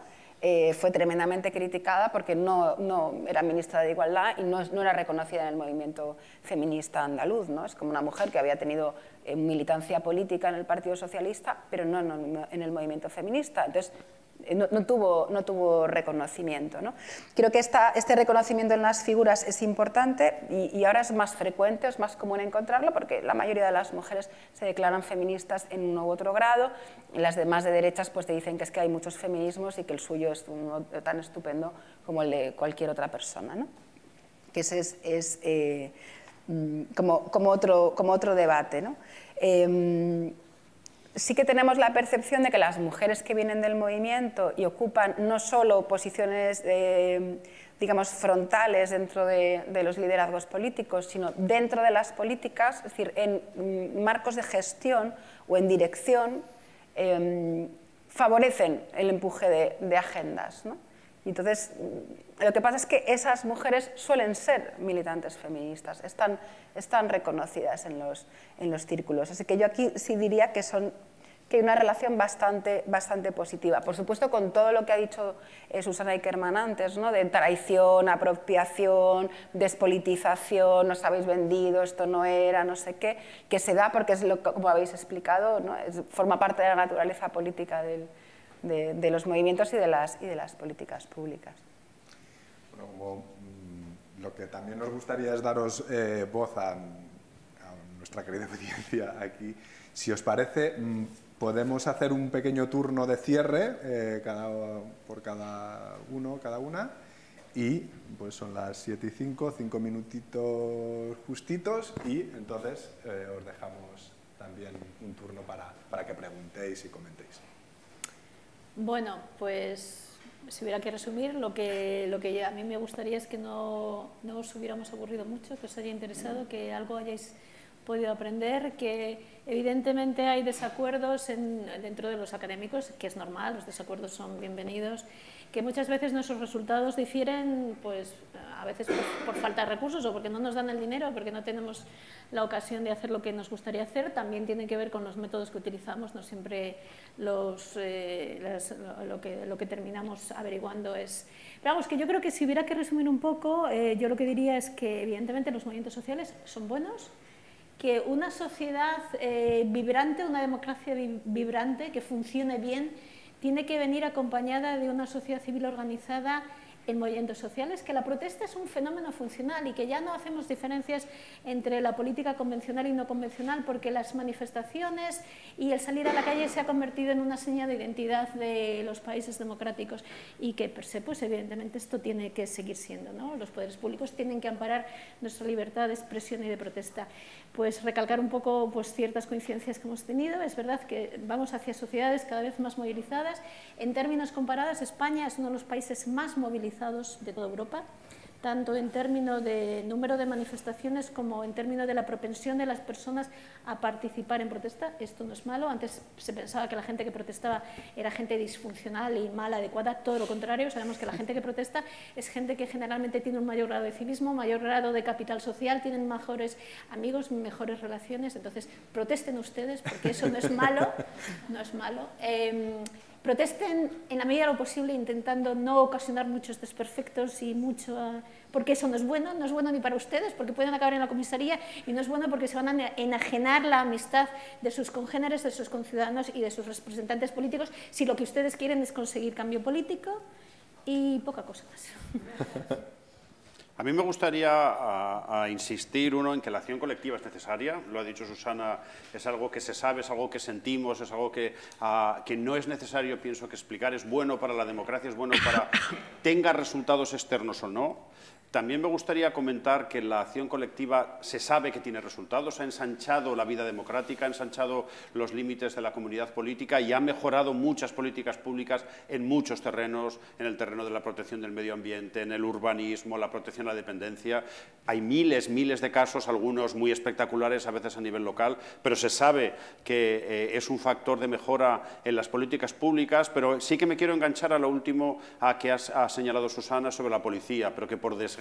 fue tremendamente criticada porque no era ministra de Igualdad y no era reconocida en el movimiento feminista andaluz, ¿no? Es como una mujer que había tenido militancia política en el Partido Socialista, pero no en el movimiento feminista. Entonces, no tuvo reconocimiento, ¿no? Creo que este reconocimiento en las figuras es importante y ahora es más frecuente, es más común encontrarlo porque la mayoría de las mujeres se declaran feministas en uno u otro grado, y las demás de derechas pues te dicen que es que hay muchos feminismos y que el suyo es uno tan estupendo como el de cualquier otra persona, ¿no? Que ese es como otro debate, ¿no? Sí que tenemos la percepción de que las mujeres que vienen del movimiento y ocupan no solo posiciones, digamos, frontales dentro de los liderazgos políticos, sino dentro de las políticas, es decir, en marcos de gestión o en dirección, favorecen el empuje de agendas, ¿no? Y entonces, lo que pasa es que esas mujeres suelen ser militantes feministas, están reconocidas en los círculos. Así que yo aquí sí diría que hay una relación bastante positiva. Por supuesto, con todo lo que ha dicho Susana Ikerman antes, ¿no? De traición, apropiación, despolitización, nos habéis vendido, esto no era, no sé qué, que se da porque es como habéis explicado, ¿no? Forma parte de la naturaleza política de los movimientos y de las políticas públicas. Bueno, como lo que también nos gustaría es daros voz a nuestra querida audiencia aquí. Si os parece, podemos hacer un pequeño turno de cierre por cada uno, cada una, y pues son las 7:05, 5 minutitos justitos, y entonces os dejamos también un turno para que preguntéis y comentéis. Bueno, pues si hubiera que resumir, lo que a mí me gustaría es que no os hubiéramos aburrido mucho, que os haya interesado, que algo hayáis podido aprender, que evidentemente hay desacuerdos dentro de los académicos, que es normal, los desacuerdos son bienvenidos, que muchas veces nuestros resultados difieren, pues a veces por falta de recursos o porque no nos dan el dinero, porque no tenemos la ocasión de hacer lo que nos gustaría hacer. También tiene que ver con los métodos que utilizamos, no siempre lo que terminamos averiguando es... Pero vamos, que yo creo que si hubiera que resumir un poco, yo lo que diría es que evidentemente los movimientos sociales son buenos, que una sociedad vibrante, una democracia vibrante, que funcione bien, tiene que venir acompañada de una sociedad civil organizada en movimientos sociales, que la protesta es un fenómeno funcional y que ya no hacemos diferencias entre la política convencional y no convencional, porque las manifestaciones y el salir a la calle se ha convertido en una seña de identidad de los países democráticos y que per se, pues evidentemente esto tiene que seguir siendo, ¿no? Los poderes públicos tienen que amparar nuestra libertad de expresión y de protesta. Pues recalcar un poco pues, ciertas coincidencias que hemos tenido. Es verdad que vamos hacia sociedades cada vez más movilizadas. En términos comparados, España es uno de los países más movilizados de toda Europa, tanto en términos de número de manifestaciones como en términos de la propensión de las personas a participar en protesta. Esto no es malo. Antes se pensaba que la gente que protestaba era gente disfuncional y mal adecuada. Todo lo contrario. Sabemos que la gente que protesta es gente que generalmente tiene un mayor grado de civismo, mayor grado de capital social, tienen mejores amigos, mejores relaciones. Entonces, protesten ustedes, porque eso no es malo. No es malo. Protesten en la medida de lo posible, intentando no ocasionar muchos desperfectos y mucho... porque eso no es bueno ni para ustedes, porque pueden acabar en la comisaría, y no es bueno porque se van a enajenar la amistad de sus congéneres, de sus conciudadanos y de sus representantes políticos, si lo que ustedes quieren es conseguir cambio político y poca cosa más. A mí me gustaría insistir, en que la acción colectiva es necesaria. Lo ha dicho Susana, es algo que se sabe, es algo que sentimos, es algo que no es necesario, pienso, que explicar. Es bueno para la democracia, es bueno para tenga resultados externos o no. También me gustaría comentar que la acción colectiva se sabe que tiene resultados, ha ensanchado la vida democrática, ha ensanchado los límites de la comunidad política y ha mejorado muchas políticas públicas en muchos terrenos, en el terreno de la protección del medio ambiente, en el urbanismo, la protección a la dependencia. Hay miles de casos, algunos muy espectaculares, a veces a nivel local, pero se sabe que es un factor de mejora en las políticas públicas. Pero sí que me quiero enganchar a lo último que ha señalado Susana sobre la policía, pero que por desgracia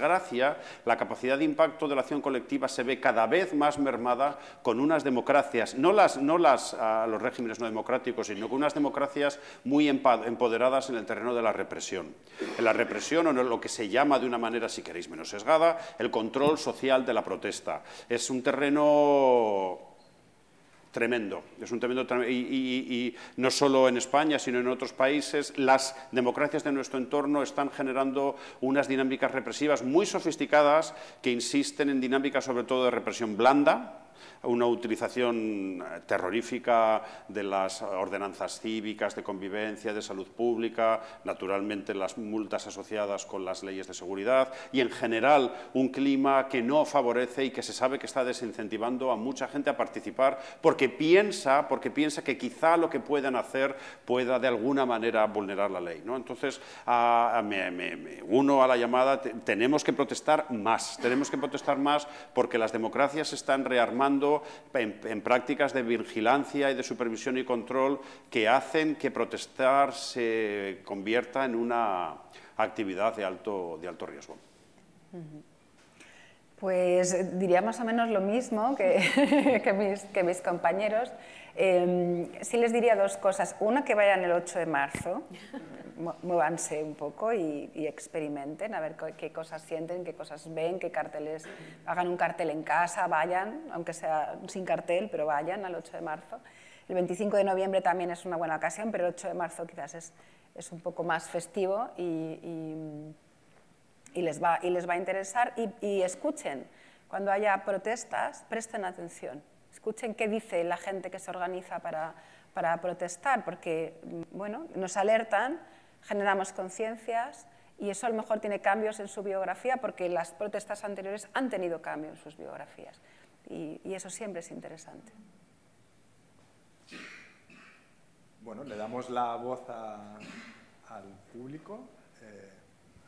la capacidad de impacto de la acción colectiva se ve cada vez más mermada con unas democracias, no los regímenes no democráticos, sino con unas democracias muy empoderadas en el terreno de la represión. En la represión, o en lo que se llama de una manera, si queréis, menos sesgada, el control social de la protesta. Es un terreno tremendo, y no solo en España, sino en otros países, las democracias de nuestro entorno están generando unas dinámicas represivas muy sofisticadas que insisten en dinámicas sobre todo de represión blanda, una utilización terrorífica de las ordenanzas cívicas, de convivencia, de salud pública, naturalmente las multas asociadas con las leyes de seguridad y, en general, un clima que no favorece y que se sabe que está desincentivando a mucha gente a participar porque piensa que quizá lo que puedan hacer pueda de alguna manera vulnerar la ley, ¿no? Entonces, me uno a la llamada, tenemos que protestar más porque las democracias se están rearmando en prácticas de vigilancia y de supervisión y control que hacen que protestar se convierta en una actividad de alto riesgo. Pues diría más o menos lo mismo que mis compañeros. Sí les diría dos cosas. Una, que vayan el 8 de marzo, muévanse un poco y experimenten, a ver qué cosas sienten, qué cosas ven, qué carteles, hagan un cartel en casa, vayan, aunque sea sin cartel, pero vayan al 8 de marzo. El 25 de noviembre también es una buena ocasión, pero el 8 de marzo quizás es un poco más festivo y les va a interesar. Y escuchen, cuando haya protestas, presten atención. Escuchen qué dice la gente que se organiza para protestar, porque bueno, nos alertan, generamos conciencias y eso a lo mejor tiene cambios en su biografía porque las protestas anteriores han tenido cambios en sus biografías y eso siempre es interesante. Bueno, le damos la voz al público.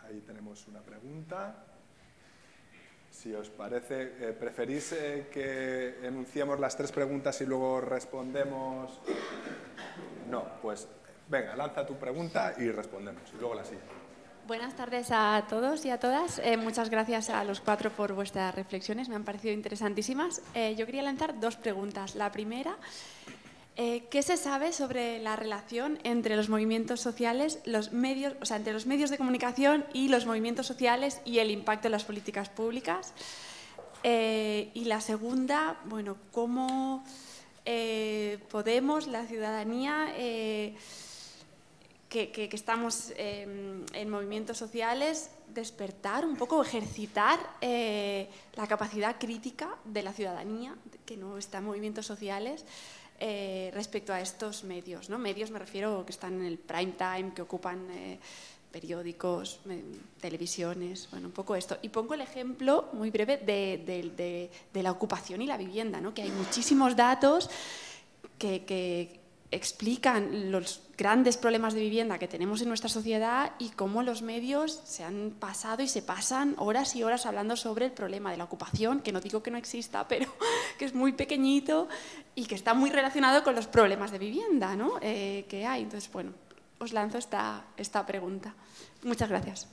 Ahí tenemos una pregunta. Si os parece, ¿preferís que enunciemos las tres preguntas y luego respondemos? No, pues venga, lanza tu pregunta y respondemos, y luego la siguiente. Buenas tardes a todos y a todas. Muchas gracias a los cuatro por vuestras reflexiones, me han parecido interesantísimas. Yo quería lanzar dos preguntas. La primera, ¿qué se sabe sobre la relación entre los movimientos sociales, entre los medios de comunicación y los movimientos sociales y el impacto en las políticas públicas? Y la segunda, bueno, ¿cómo podemos, la ciudadanía, que estamos en movimientos sociales, despertar un poco, ejercitar la capacidad crítica de la ciudadanía, que no está en movimientos sociales, respecto a estos medios, ¿no? Medios me refiero que están en el prime time, que ocupan periódicos, televisiones, bueno, un poco esto. Y pongo el ejemplo muy breve de la ocupación y la vivienda, ¿no? Que hay muchísimos datos que explican los grandes problemas de vivienda que tenemos en nuestra sociedad y cómo los medios se han pasado y se pasan horas y horas hablando sobre el problema de la ocupación, que no digo que no exista, pero que es muy pequeñito y que está muy relacionado con los problemas de vivienda, ¿no? Que hay. Entonces, bueno, os lanzo esta pregunta. Muchas gracias.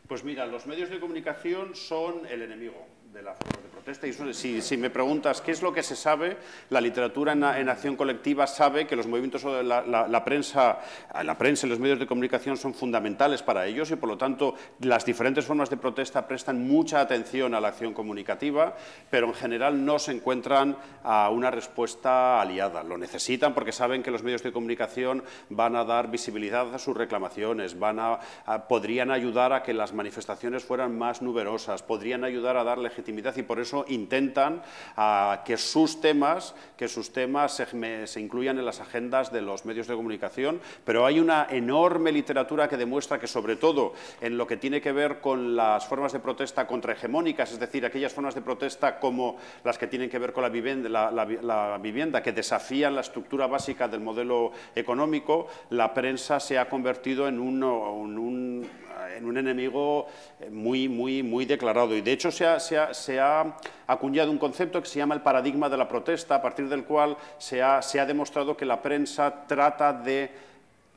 Pues mira, los medios de comunicación son el enemigo de la forma de protesta. Y eso, si me preguntas qué es lo que se sabe, la literatura en acción colectiva sabe que los movimientos, la prensa y los medios de comunicación son fundamentales para ellos y, por lo tanto, las diferentes formas de protesta prestan mucha atención a la acción comunicativa, pero en general no se encuentran a una respuesta aliada. Lo necesitan porque saben que los medios de comunicación van a dar visibilidad a sus reclamaciones, podrían ayudar a que las manifestaciones fueran más numerosas, podrían ayudar a dar legitimidad y por eso intentan que sus temas se incluyan en las agendas de los medios de comunicación, pero hay una enorme literatura que demuestra que, sobre todo en lo que tiene que ver con las formas de protesta contrahegemónicas, es decir, aquellas formas de protesta como las que tienen que ver con la vivienda, que desafían la estructura básica del modelo económico, la prensa se ha convertido en un enemigo muy declarado. Y, de hecho, se ha acuñado un concepto que se llama el paradigma de la protesta, a partir del cual se ha demostrado que la prensa trata de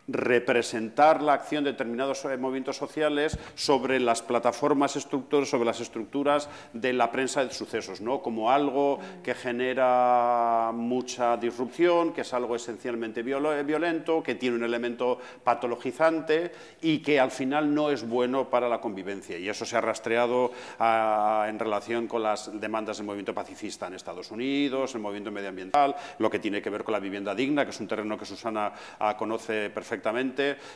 representar la acción de determinados movimientos sociales sobre las plataformas sobre las estructuras de la prensa de sucesos, ¿no? Como algo que genera mucha disrupción, que es algo esencialmente violento, que tiene un elemento patologizante y que al final no es bueno para la convivencia. Y eso se ha rastreado en relación con las demandas del movimiento pacifista en Estados Unidos, el movimiento medioambiental, lo que tiene que ver con la vivienda digna, que es un terreno que Susana conoce perfectamente,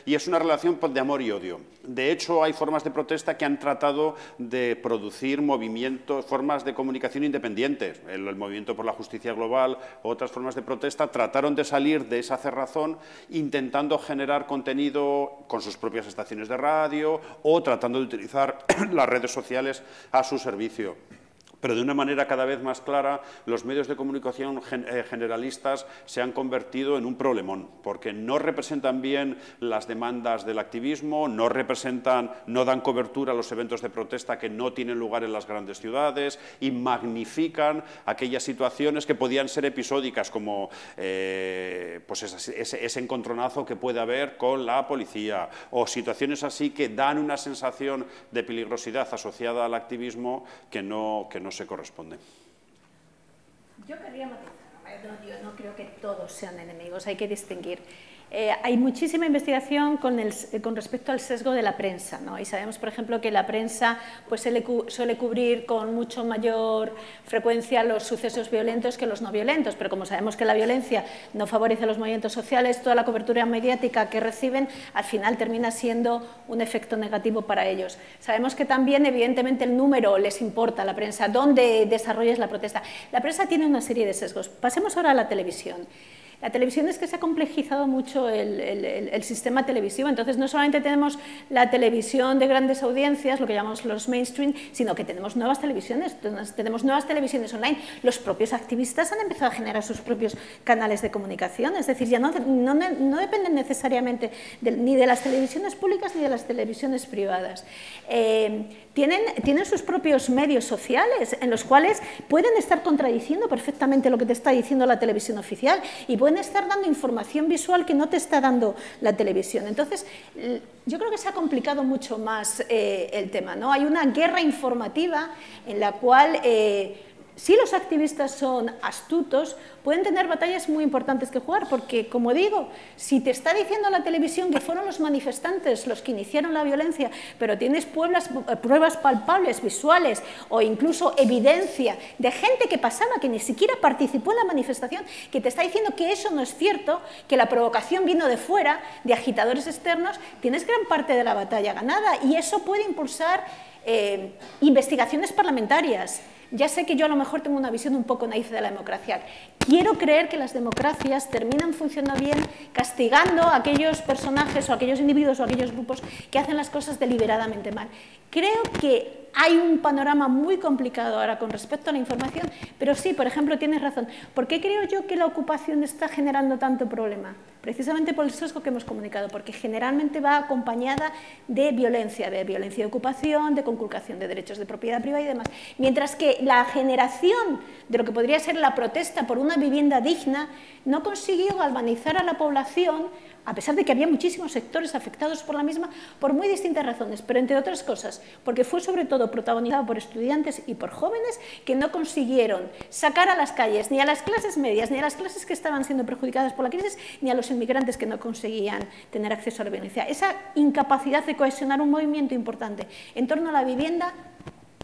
y es una relación de amor y odio. De hecho, hay formas de protesta que han tratado de producir movimientos, formas de comunicación independientes. El movimiento por la justicia global, otras formas de protesta, trataron de salir de esa cerrazón intentando generar contenido con sus propias estaciones de radio o tratando de utilizar las redes sociales a su servicio. Pero de una manera cada vez más clara, los medios de comunicación generalistas se han convertido en un problemón, porque no representan bien las demandas del activismo, no dan cobertura a los eventos de protesta que no tienen lugar en las grandes ciudades y magnifican aquellas situaciones que podían ser episódicas, como pues ese encontronazo que puede haber con la policía, o situaciones así que dan una sensación de peligrosidad asociada al activismo que no se corresponde. Yo querría matizar, yo no creo que todos sean enemigos, hay que distinguir. Hay muchísima investigación con respecto al sesgo de la prensa, ¿no? Y sabemos, por ejemplo, que la prensa pues, suele cubrir con mucho mayor frecuencia los sucesos violentos que los no violentos, pero como sabemos que la violencia no favorece los movimientos sociales, toda la cobertura mediática que reciben al final termina siendo un efecto negativo para ellos. Sabemos que también, evidentemente, el número les importa a la prensa, dónde desarrolles la protesta. La prensa tiene una serie de sesgos. Pasemos ahora a la televisión. La televisión es que se ha complejizado mucho el sistema televisivo, entonces no solamente tenemos la televisión de grandes audiencias, lo que llamamos los mainstream, sino que tenemos nuevas televisiones online. Los propios activistas han empezado a generar sus propios canales de comunicación, es decir, ya no dependen necesariamente ni de las televisiones públicas ni de las televisiones privadas. Tienen sus propios medios sociales en los cuales pueden estar contradiciendo perfectamente lo que te está diciendo la televisión oficial y pueden estar dando información visual que no te está dando la televisión. Entonces, yo creo que se ha complicado mucho más el tema, ¿no? Hay una guerra informativa en la cual si los activistas son astutos, pueden tener batallas muy importantes que jugar, porque, como digo, si te está diciendo la televisión que fueron los manifestantes los que iniciaron la violencia, pero tienes pruebas palpables, visuales, o incluso evidencia de gente que pasaba, que ni siquiera participó en la manifestación, que te está diciendo que eso no es cierto, que la provocación vino de fuera, de agitadores externos, tienes gran parte de la batalla ganada, y eso puede impulsar investigaciones parlamentarias. Ya sé que yo a lo mejor tengo una visión un poco naif de la democracia. Quiero creer que las democracias terminan funcionando bien castigando a aquellos personajes o a aquellos individuos o a aquellos grupos que hacen las cosas deliberadamente mal. Creo que hay un panorama muy complicado ahora con respecto a la información, pero sí, por ejemplo, tienes razón. ¿Por qué creo yo que la ocupación está generando tanto problema? Precisamente por el sesgo que hemos comunicado, porque generalmente va acompañada de violencia de ocupación, de conculcación de derechos de propiedad privada y demás. Mientras que la generación de lo que podría ser la protesta por una vivienda digna no consiguió galvanizar a la población, a pesar de que había muchísimos sectores afectados por la misma, por muy distintas razones, pero entre otras cosas, porque fue sobre todo protagonizado por estudiantes y por jóvenes que no consiguieron sacar a las calles ni a las clases medias, ni a las clases que estaban siendo perjudicadas por la crisis, ni a los inmigrantes que no conseguían tener acceso a la violencia. Esa incapacidad de cohesionar un movimiento importante en torno a la vivienda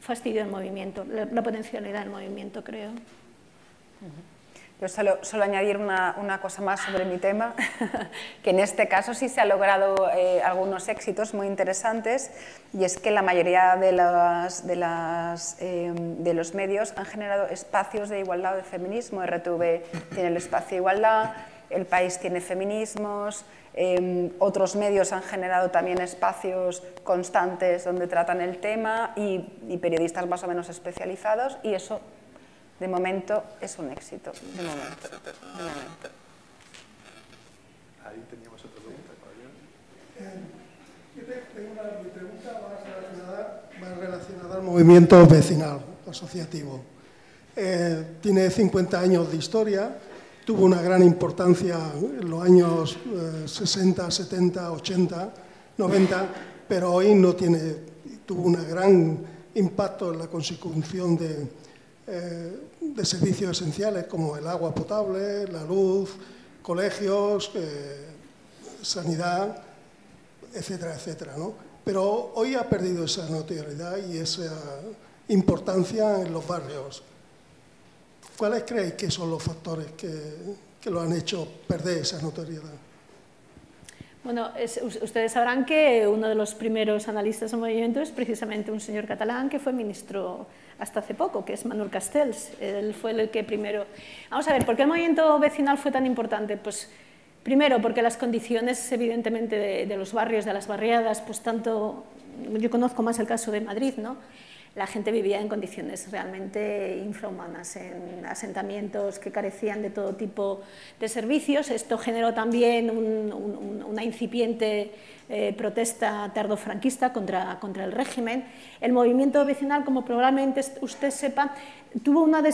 fastidió el movimiento, la potencialidad del movimiento, creo. Yo solo añadir una cosa más sobre mi tema, que en este caso sí se ha logrado algunos éxitos muy interesantes, y es que la mayoría de los medios han generado espacios de igualdad o de feminismo. RTV tiene el espacio de igualdad, El País tiene feminismos, otros medios han generado también espacios constantes donde tratan el tema y periodistas más o menos especializados, y eso de momento es un éxito, de momento. Ahí teníamos otra pregunta, caballero. Mi pregunta va relacionada al movimiento vecinal, asociativo. Tiene 50 años de historia, tuvo una gran importancia en los años 60, 70, 80, 90, pero hoy no tuvo un gran impacto en la consecución de servicios esenciales como el agua potable, la luz, colegios, sanidad, etcétera, etcétera, ¿no? Pero hoy ha perdido esa notoriedad y esa importancia en los barrios. ¿Cuáles creéis que son los factores que lo han hecho perder esa notoriedad? Bueno, ustedes sabrán que uno de los primeros analistas del movimiento es precisamente un señor catalán que fue ministro hasta hace poco, que es Manuel Castells. Él fue el que primero... Vamos a ver, ¿por qué el movimiento vecinal fue tan importante? Pues primero, porque las condiciones, evidentemente, de los barrios, de las barriadas, pues tanto... Yo conozco más el caso de Madrid, ¿no? La gente vivía en condiciones realmente infrahumanas, en asentamientos que carecían de todo tipo de servicios. Esto generó también una incipiente protesta tardofranquista contra el régimen. El movimiento vecinal, como probablemente usted sepa, tuvo uno de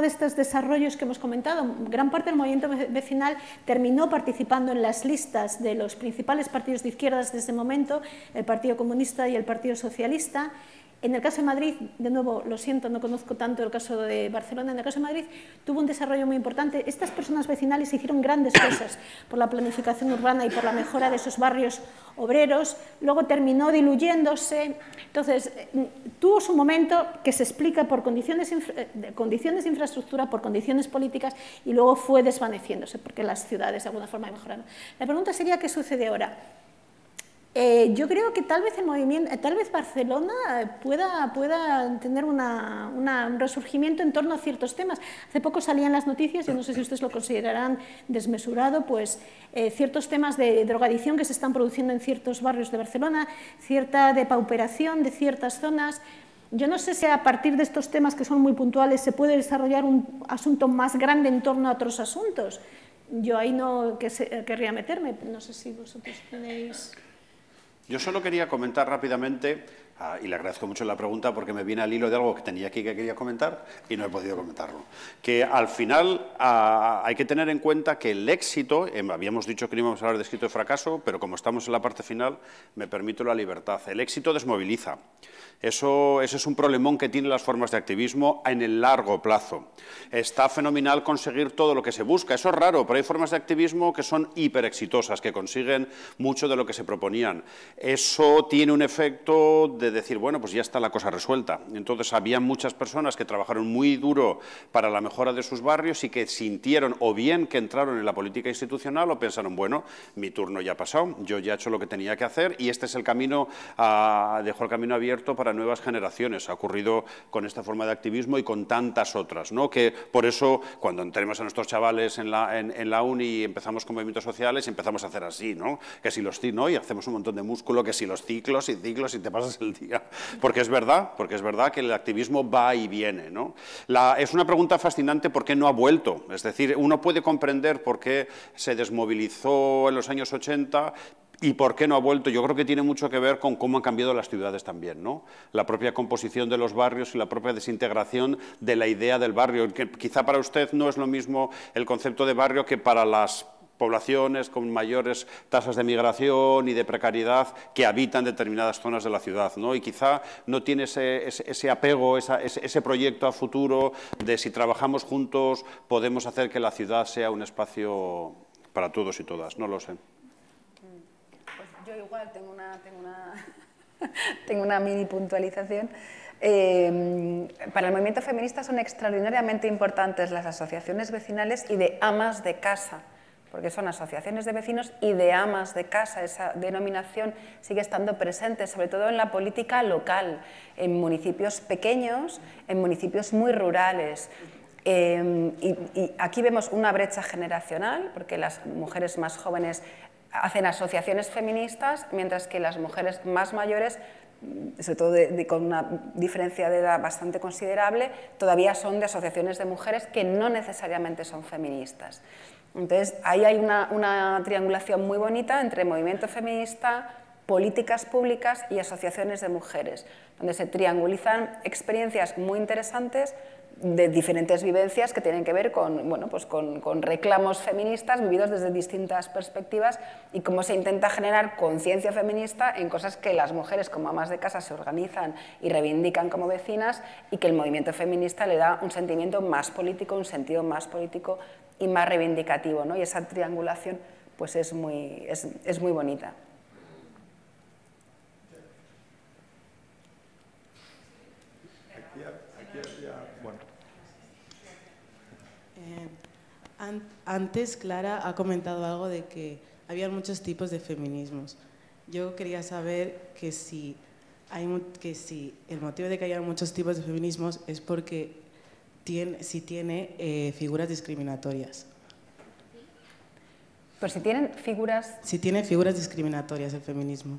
estos desarrollos que hemos comentado. Gran parte del movimiento vecinal terminó participando en las listas de los principales partidos de izquierdas de ese momento, el Partido Comunista y el Partido Socialista. En el caso de Madrid, de nuevo, lo siento, no conozco tanto el caso de Barcelona, en el caso de Madrid tuvo un desarrollo muy importante. Estas personas vecinales hicieron grandes cosas por la planificación urbana y por la mejora de esos barrios obreros, luego terminó diluyéndose. Entonces, tuvo su momento que se explica por condiciones de infraestructura, por condiciones políticas, y luego fue desvaneciéndose porque las ciudades de alguna forma mejoraron. La pregunta sería, ¿qué sucede ahora? Yo creo que tal vez Barcelona pueda tener un resurgimiento en torno a ciertos temas. Hace poco salían las noticias, yo no sé si ustedes lo considerarán desmesurado, pues ciertos temas de drogadicción que se están produciendo en ciertos barrios de Barcelona, cierta depauperación de ciertas zonas. Yo no sé si a partir de estos temas que son muy puntuales se puede desarrollar un asunto más grande en torno a otros asuntos. Yo ahí no querría meterme, no sé si vosotros tenéis... Yo solo quería comentar rápidamente, y le agradezco mucho la pregunta porque me viene al hilo de algo que tenía aquí que quería comentar y no he podido comentarlo. Que al final hay que tener en cuenta que el éxito, habíamos dicho que no íbamos a hablar de éxito y fracaso, pero como estamos en la parte final, me permito la libertad. El éxito desmoviliza. Ese es un problemón que tienen las formas de activismo en el largo plazo. Está fenomenal conseguir todo lo que se busca. Eso es raro, pero hay formas de activismo que son hiper exitosas, que consiguen mucho de lo que se proponían. Eso tiene un efecto de decir, bueno, pues ya está la cosa resuelta. Entonces, había muchas personas que trabajaron muy duro para la mejora de sus barrios y que sintieron o bien que entraron en la política institucional o pensaron, bueno, mi turno ya ha pasado, yo ya he hecho lo que tenía que hacer y este es el camino, dejo el camino abierto abierto para nuevas generaciones. Ha ocurrido con esta forma de activismo y con tantas otras, ¿no? Que por eso, cuando tenemos a nuestros chavales en la uni y empezamos con movimientos sociales, empezamos a hacer así, ¿no? Que si los ¿no? Y hacemos un montón de músculo, que si los ciclos y te pasas el día. Porque es verdad que el activismo va y viene, ¿no? Es una pregunta fascinante por qué no ha vuelto. Es decir, uno puede comprender por qué se desmovilizó en los años 80 y por qué no ha vuelto. Yo creo que tiene mucho que ver con cómo han cambiado las ciudades también, ¿no? La propia composición de los barrios y la propia desintegración de la idea del barrio. Que quizá para usted no es lo mismo el concepto de barrio que para las poblaciones con mayores tasas de migración y de precariedad que habitan determinadas zonas de la ciudad, ¿no? Y quizá no tiene ese apego, ese proyecto a futuro de si trabajamos juntos podemos hacer que la ciudad sea un espacio para todos y todas, no lo sé. Pues yo igual tengo una mini puntualización. Para el movimiento feminista son extraordinariamente importantes las asociaciones vecinales y de amas de casa, porque son asociaciones de vecinos y de amas de casa. Esa denominación sigue estando presente, sobre todo en la política local, en municipios pequeños, en municipios muy rurales. Y aquí vemos una brecha generacional, porque las mujeres más jóvenes hacen asociaciones feministas, mientras que las mujeres más mayores, sobre todo con una diferencia de edad bastante considerable, todavía son de asociaciones de mujeres que no necesariamente son feministas. Entonces, ahí hay una triangulación muy bonita entre movimiento feminista, políticas públicas y asociaciones de mujeres, donde se triangulizan experiencias muy interesantes de diferentes vivencias que tienen que ver con, bueno, pues con reclamos feministas vividos desde distintas perspectivas y cómo se intenta generar conciencia feminista en cosas que las mujeres como amas de casa se organizan y reivindican como vecinas y que el movimiento feminista le da un sentimiento más político, un sentido más político y más reivindicativo, ¿no? Y esa triangulación pues es muy bonita. Antes Clara ha comentado algo de que había muchos tipos de feminismos. Yo quería saber que si el motivo de que haya muchos tipos de feminismos es porque tiene figuras discriminatorias. Pues si tienen figuras... Si tiene figuras discriminatorias el feminismo.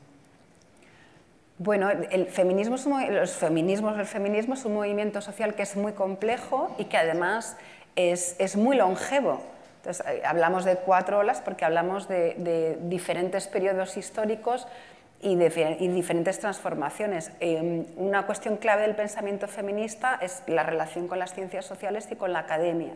Bueno, el feminismo es un movimiento social que es muy complejo y que además es muy longevo. Entonces, hablamos de 4 olas porque hablamos de diferentes periodos históricos y diferentes transformaciones. Una cuestión clave del pensamiento feminista es la relación con las ciencias sociales y con la academia.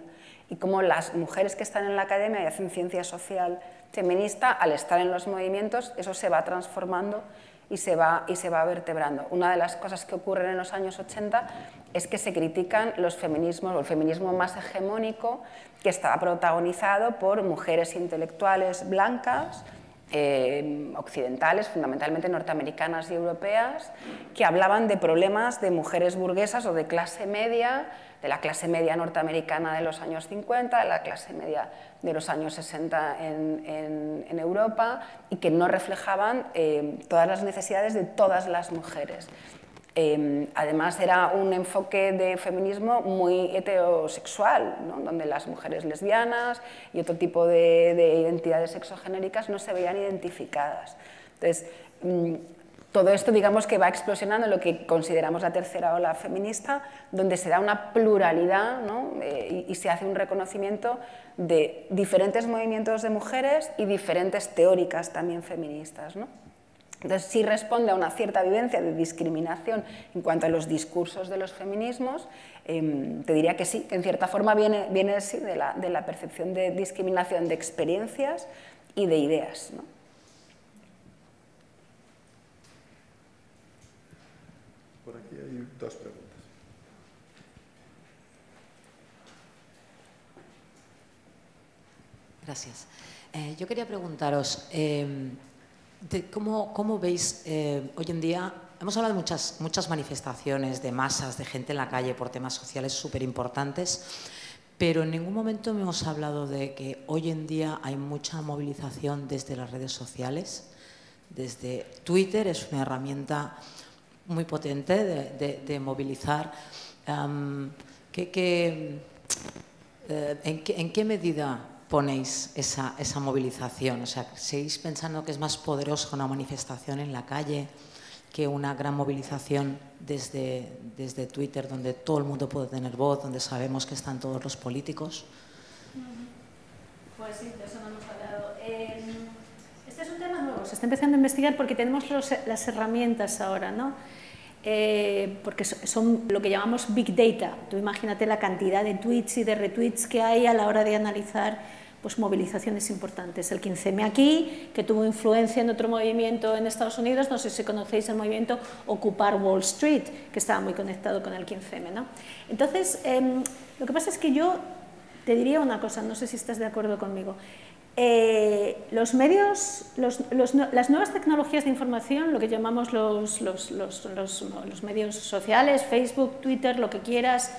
Y cómo las mujeres que están en la academia y hacen ciencia social feminista, al estar en los movimientos, eso se va transformando y se va vertebrando. Una de las cosas que ocurren en los años 80 es que se critican los feminismos, o el feminismo más hegemónico, que estaba protagonizado por mujeres intelectuales blancas, occidentales, fundamentalmente norteamericanas y europeas, que hablaban de problemas de mujeres burguesas o de clase media, de la clase media norteamericana de los años 50, de la clase media de los años 60 en Europa, y que no reflejaban todas las necesidades de todas las mujeres. Además, era un enfoque de feminismo muy heterosexual, ¿no? Donde las mujeres lesbianas y otro tipo de identidades sexogenéricas no se veían identificadas. Entonces, todo esto, digamos, que va explosionando en lo que consideramos la tercera ola feminista, donde se da una pluralidad, ¿no? y se hace un reconocimiento de diferentes movimientos de mujeres y diferentes teóricas también feministas, ¿no? Entonces, sí responde a una cierta vivencia de discriminación en cuanto a los discursos de los feminismos. Te diría que sí, que en cierta forma viene sí, de la percepción de discriminación de experiencias y de ideas, ¿no? Por aquí hay 2 preguntas. Gracias. Yo quería preguntaros, ¿cómo veis hoy en día? Hemos hablado de muchas manifestaciones de masas, de gente en la calle por temas sociales súper importantes, pero en ningún momento hemos hablado de que hoy en día hay mucha movilización desde las redes sociales. Desde Twitter es una herramienta muy potente de movilizar. ¿En qué medida ponéis esa movilización? O sea, ¿seguís pensando que es más poderosa una manifestación en la calle que una gran movilización desde Twitter, donde todo el mundo puede tener voz, donde sabemos que están todos los políticos? Pues sí, de eso no hemos hablado. Este es un tema nuevo, se está empezando a investigar porque tenemos las herramientas ahora, ¿no? Porque son lo que llamamos Big Data. Tú imagínate la cantidad de tweets y de retweets que hay a la hora de analizar pues, movilizaciones importantes. El 15M aquí, que tuvo influencia en otro movimiento en Estados Unidos, no sé si conocéis el movimiento Ocupar Wall Street, que estaba muy conectado con el 15M, ¿no? Entonces, lo que pasa es que yo te diría una cosa, no sé si estás de acuerdo conmigo. Los medios, las nuevas tecnologías de información, lo que llamamos los medios sociales, Facebook, Twitter, lo que quieras,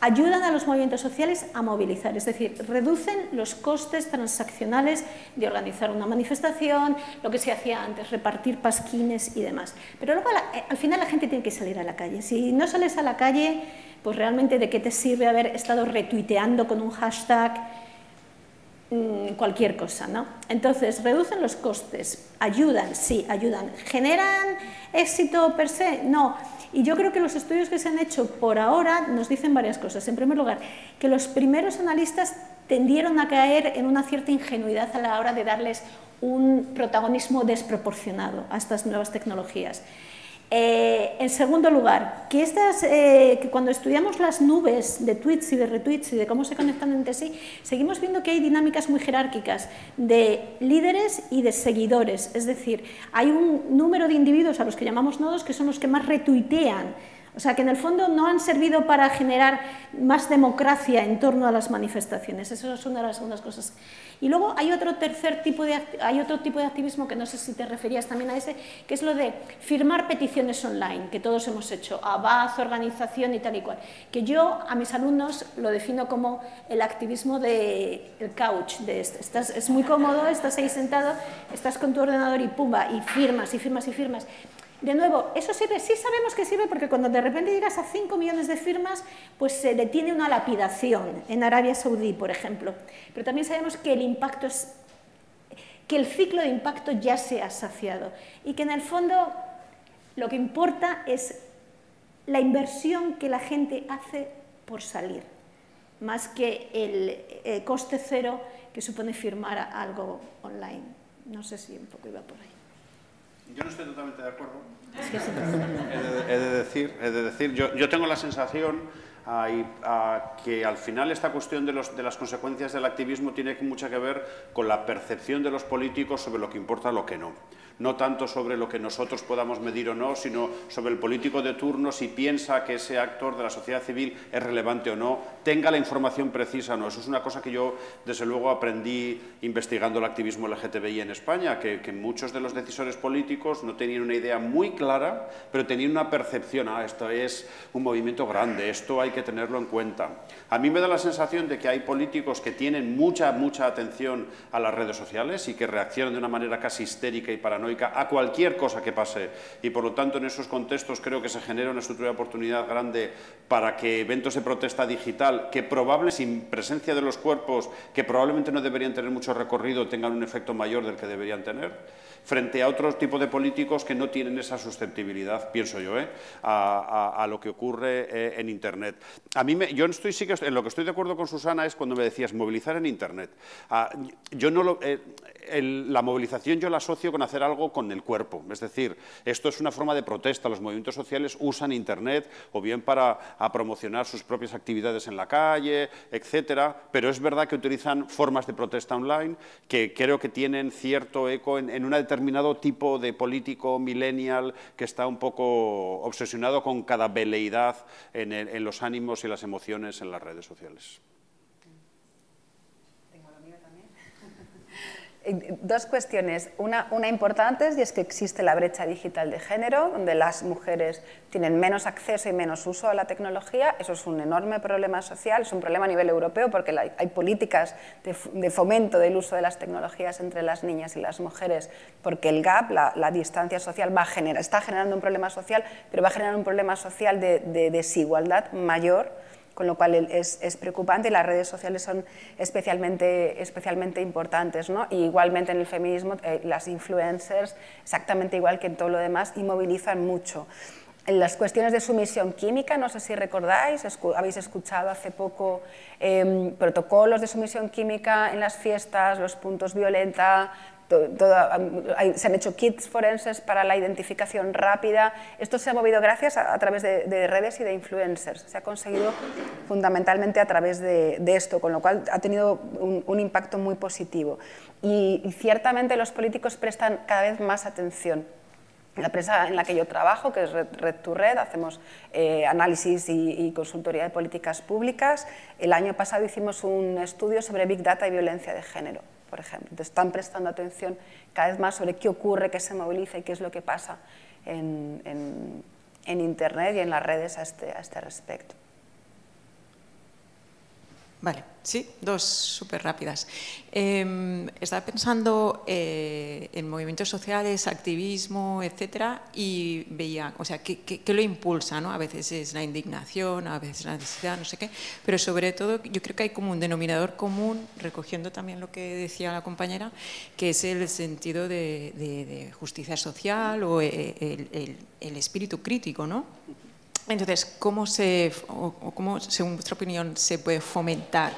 ayudan a los movimientos sociales a movilizar, es decir, reducen los costes transaccionales de organizar una manifestación, lo que se hacía antes, repartir pasquines y demás. Pero luego al final la gente tiene que salir a la calle. Si no sales a la calle, pues realmente ¿de qué te sirve haber estado retuiteando con un hashtag cualquier cosa, ¿no? Entonces, reducen los costes, ayudan, sí, ayudan. ¿Generan éxito per se? No. Y yo creo que los estudios que se han hecho por ahora nos dicen varias cosas. En primer lugar, que los primeros analistas tendieron a caer en una cierta ingenuidad a la hora de darles un protagonismo desproporcionado a estas nuevas tecnologías. En segundo lugar, que cuando estudiamos las nubes de tweets y de retweets y de cómo se conectan entre sí, seguimos viendo que hay dinámicas muy jerárquicas de líderes y de seguidores. Es decir, hay un número de individuos a los que llamamos nodos que son los que más retuitean. O sea, que en el fondo no han servido para generar más democracia en torno a las manifestaciones. Esa es una de las segundas cosas. Y luego hay otro tipo de activismo que no sé si te referías también a ese, que es lo de firmar peticiones online, que todos hemos hecho, Abad, organización y tal y cual. Que yo a mis alumnos lo defino como el activismo del couch. Es muy cómodo, estás ahí sentado, estás con tu ordenador y pumba, y firmas, y firmas, y firmas. De nuevo, ¿eso sirve? Sí sabemos que sirve porque cuando de repente llegas a 5 millones de firmas, pues se detiene una lapidación en Arabia Saudí, por ejemplo. Pero también sabemos que el ciclo de impacto ya se ha saciado y que en el fondo lo que importa es la inversión que la gente hace por salir, más que el coste cero que supone firmar algo online. No sé si un poco iba por ahí. Yo no estoy totalmente de acuerdo. He de decir, yo tengo la sensación que al final esta cuestión de las consecuencias del activismo tiene mucho que ver con la percepción de los políticos sobre lo que importa y lo que no. No tanto sobre lo que nosotros podamos medir o no, sino sobre el político de turno, si piensa que ese actor de la sociedad civil es relevante o no, tenga la información precisa o no. Eso es una cosa que yo, desde luego, aprendí investigando el activismo LGTBI en España, que muchos de los decisores políticos no tenían una idea muy clara, pero tenían una percepción, esto es un movimiento grande, esto hay que tenerlo en cuenta. A mí me da la sensación de que hay políticos que tienen mucha atención a las redes sociales y que reaccionan de una manera casi histérica y paranoica a cualquier cosa que pase, y por lo tanto en esos contextos creo que se genera una estructura de oportunidad grande para que eventos de protesta digital, que probablemente sin presencia de los cuerpos, que probablemente no deberían tener mucho recorrido, tengan un efecto mayor del que deberían tener, frente a otro tipo de políticos que no tienen esa susceptibilidad, pienso yo, a lo que ocurre en Internet. En lo que estoy de acuerdo con Susana es cuando me decías movilizar en Internet. La movilización yo la asocio con hacer algo con el cuerpo, es decir, esto es una forma de protesta. Los movimientos sociales usan Internet o bien para promocionar sus propias actividades en la calle, etcétera, pero es verdad que utilizan formas de protesta online que creo que tienen cierto eco en un determinado tipo de político millennial que está un poco obsesionado con cada veleidad en los ánimos y las emociones en las redes sociales. Dos cuestiones. Una importante y es que existe la brecha digital de género, donde las mujeres tienen menos acceso y menos uso a la tecnología. Eso es un enorme problema social, es un problema a nivel europeo porque hay políticas de fomento del uso de las tecnologías entre las niñas y las mujeres, porque el gap, la distancia social, está generando un problema social, pero va a generar un problema social de desigualdad mayor, con lo cual es preocupante y las redes sociales son especialmente importantes, ¿no? Y igualmente en el feminismo, las influencers, exactamente igual que en todo lo demás, y movilizan mucho. En las cuestiones de sumisión química, no sé si recordáis, habéis escuchado hace poco protocolos de sumisión química en las fiestas, los puntos violeta, se han hecho kits forenses para la identificación rápida. Esto se ha movido gracias a través de redes y de influencers. Se ha conseguido fundamentalmente a través de esto, con lo cual ha tenido un impacto muy positivo. Y ciertamente los políticos prestan cada vez más atención. En la empresa en la que yo trabajo, que es Red to Red, hacemos análisis y consultoría de políticas públicas. El año pasado hicimos un estudio sobre Big Data y violencia de género, por ejemplo. Entonces, están prestando atención cada vez más sobre qué ocurre, qué se moviliza y qué es lo que pasa en Internet y en las redes a este respecto. Vale, sí, dos súper rápidas. Estaba pensando en movimientos sociales, activismo, etcétera, y veía, o sea, ¿qué lo impulsa, ¿no? A veces es la indignación, a veces la necesidad, no sé qué, pero sobre todo yo creo que hay como un denominador común, recogiendo también lo que decía la compañera, que es el sentido de justicia social o el espíritu crítico, ¿no? Entonces, ¿cómo, según vuestra opinión, se puede fomentar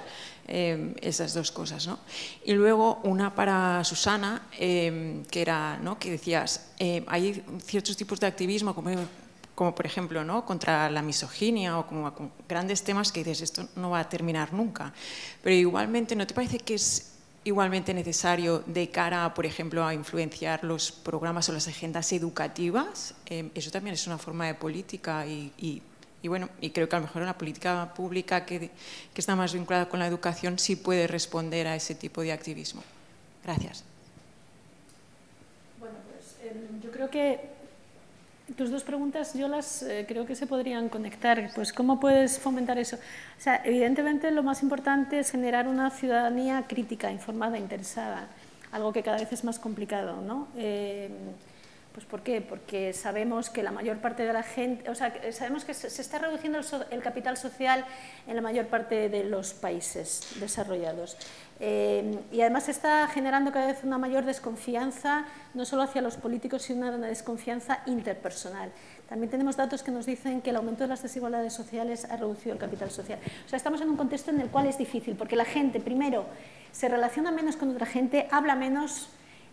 esas dos cosas, ¿no? Y luego una para Susana, que era, ¿no?, que decías, hay ciertos tipos de activismo, como por ejemplo, ¿no?, contra la misoginia o como con grandes temas que dices, esto no va a terminar nunca. Pero igualmente, ¿no te parece que es igualmente necesario de cara, por ejemplo, a influenciar los programas o las agendas educativas? Eso también es una forma de política y bueno, y creo que a lo mejor una política pública que está más vinculada con la educación sí puede responder a ese tipo de activismo. Gracias. Bueno, pues yo creo que tus dos preguntas yo las creo que se podrían conectar. Pues ¿cómo puedes fomentar eso? O sea, evidentemente lo más importante es generar una ciudadanía crítica, informada, interesada, algo que cada vez es más complicado, ¿no? Pues ¿por qué? Porque sabemos que la mayor parte de la gente, o sea, sabemos que se está reduciendo el capital social en la mayor parte de los países desarrollados. Y además se está generando cada vez una mayor desconfianza, no solo hacia los políticos, sino una desconfianza interpersonal. También tenemos datos que nos dicen que el aumento de las desigualdades sociales ha reducido el capital social. O sea, estamos en un contexto en el cual es difícil, porque la gente, primero, se relaciona menos con otra gente, habla menos,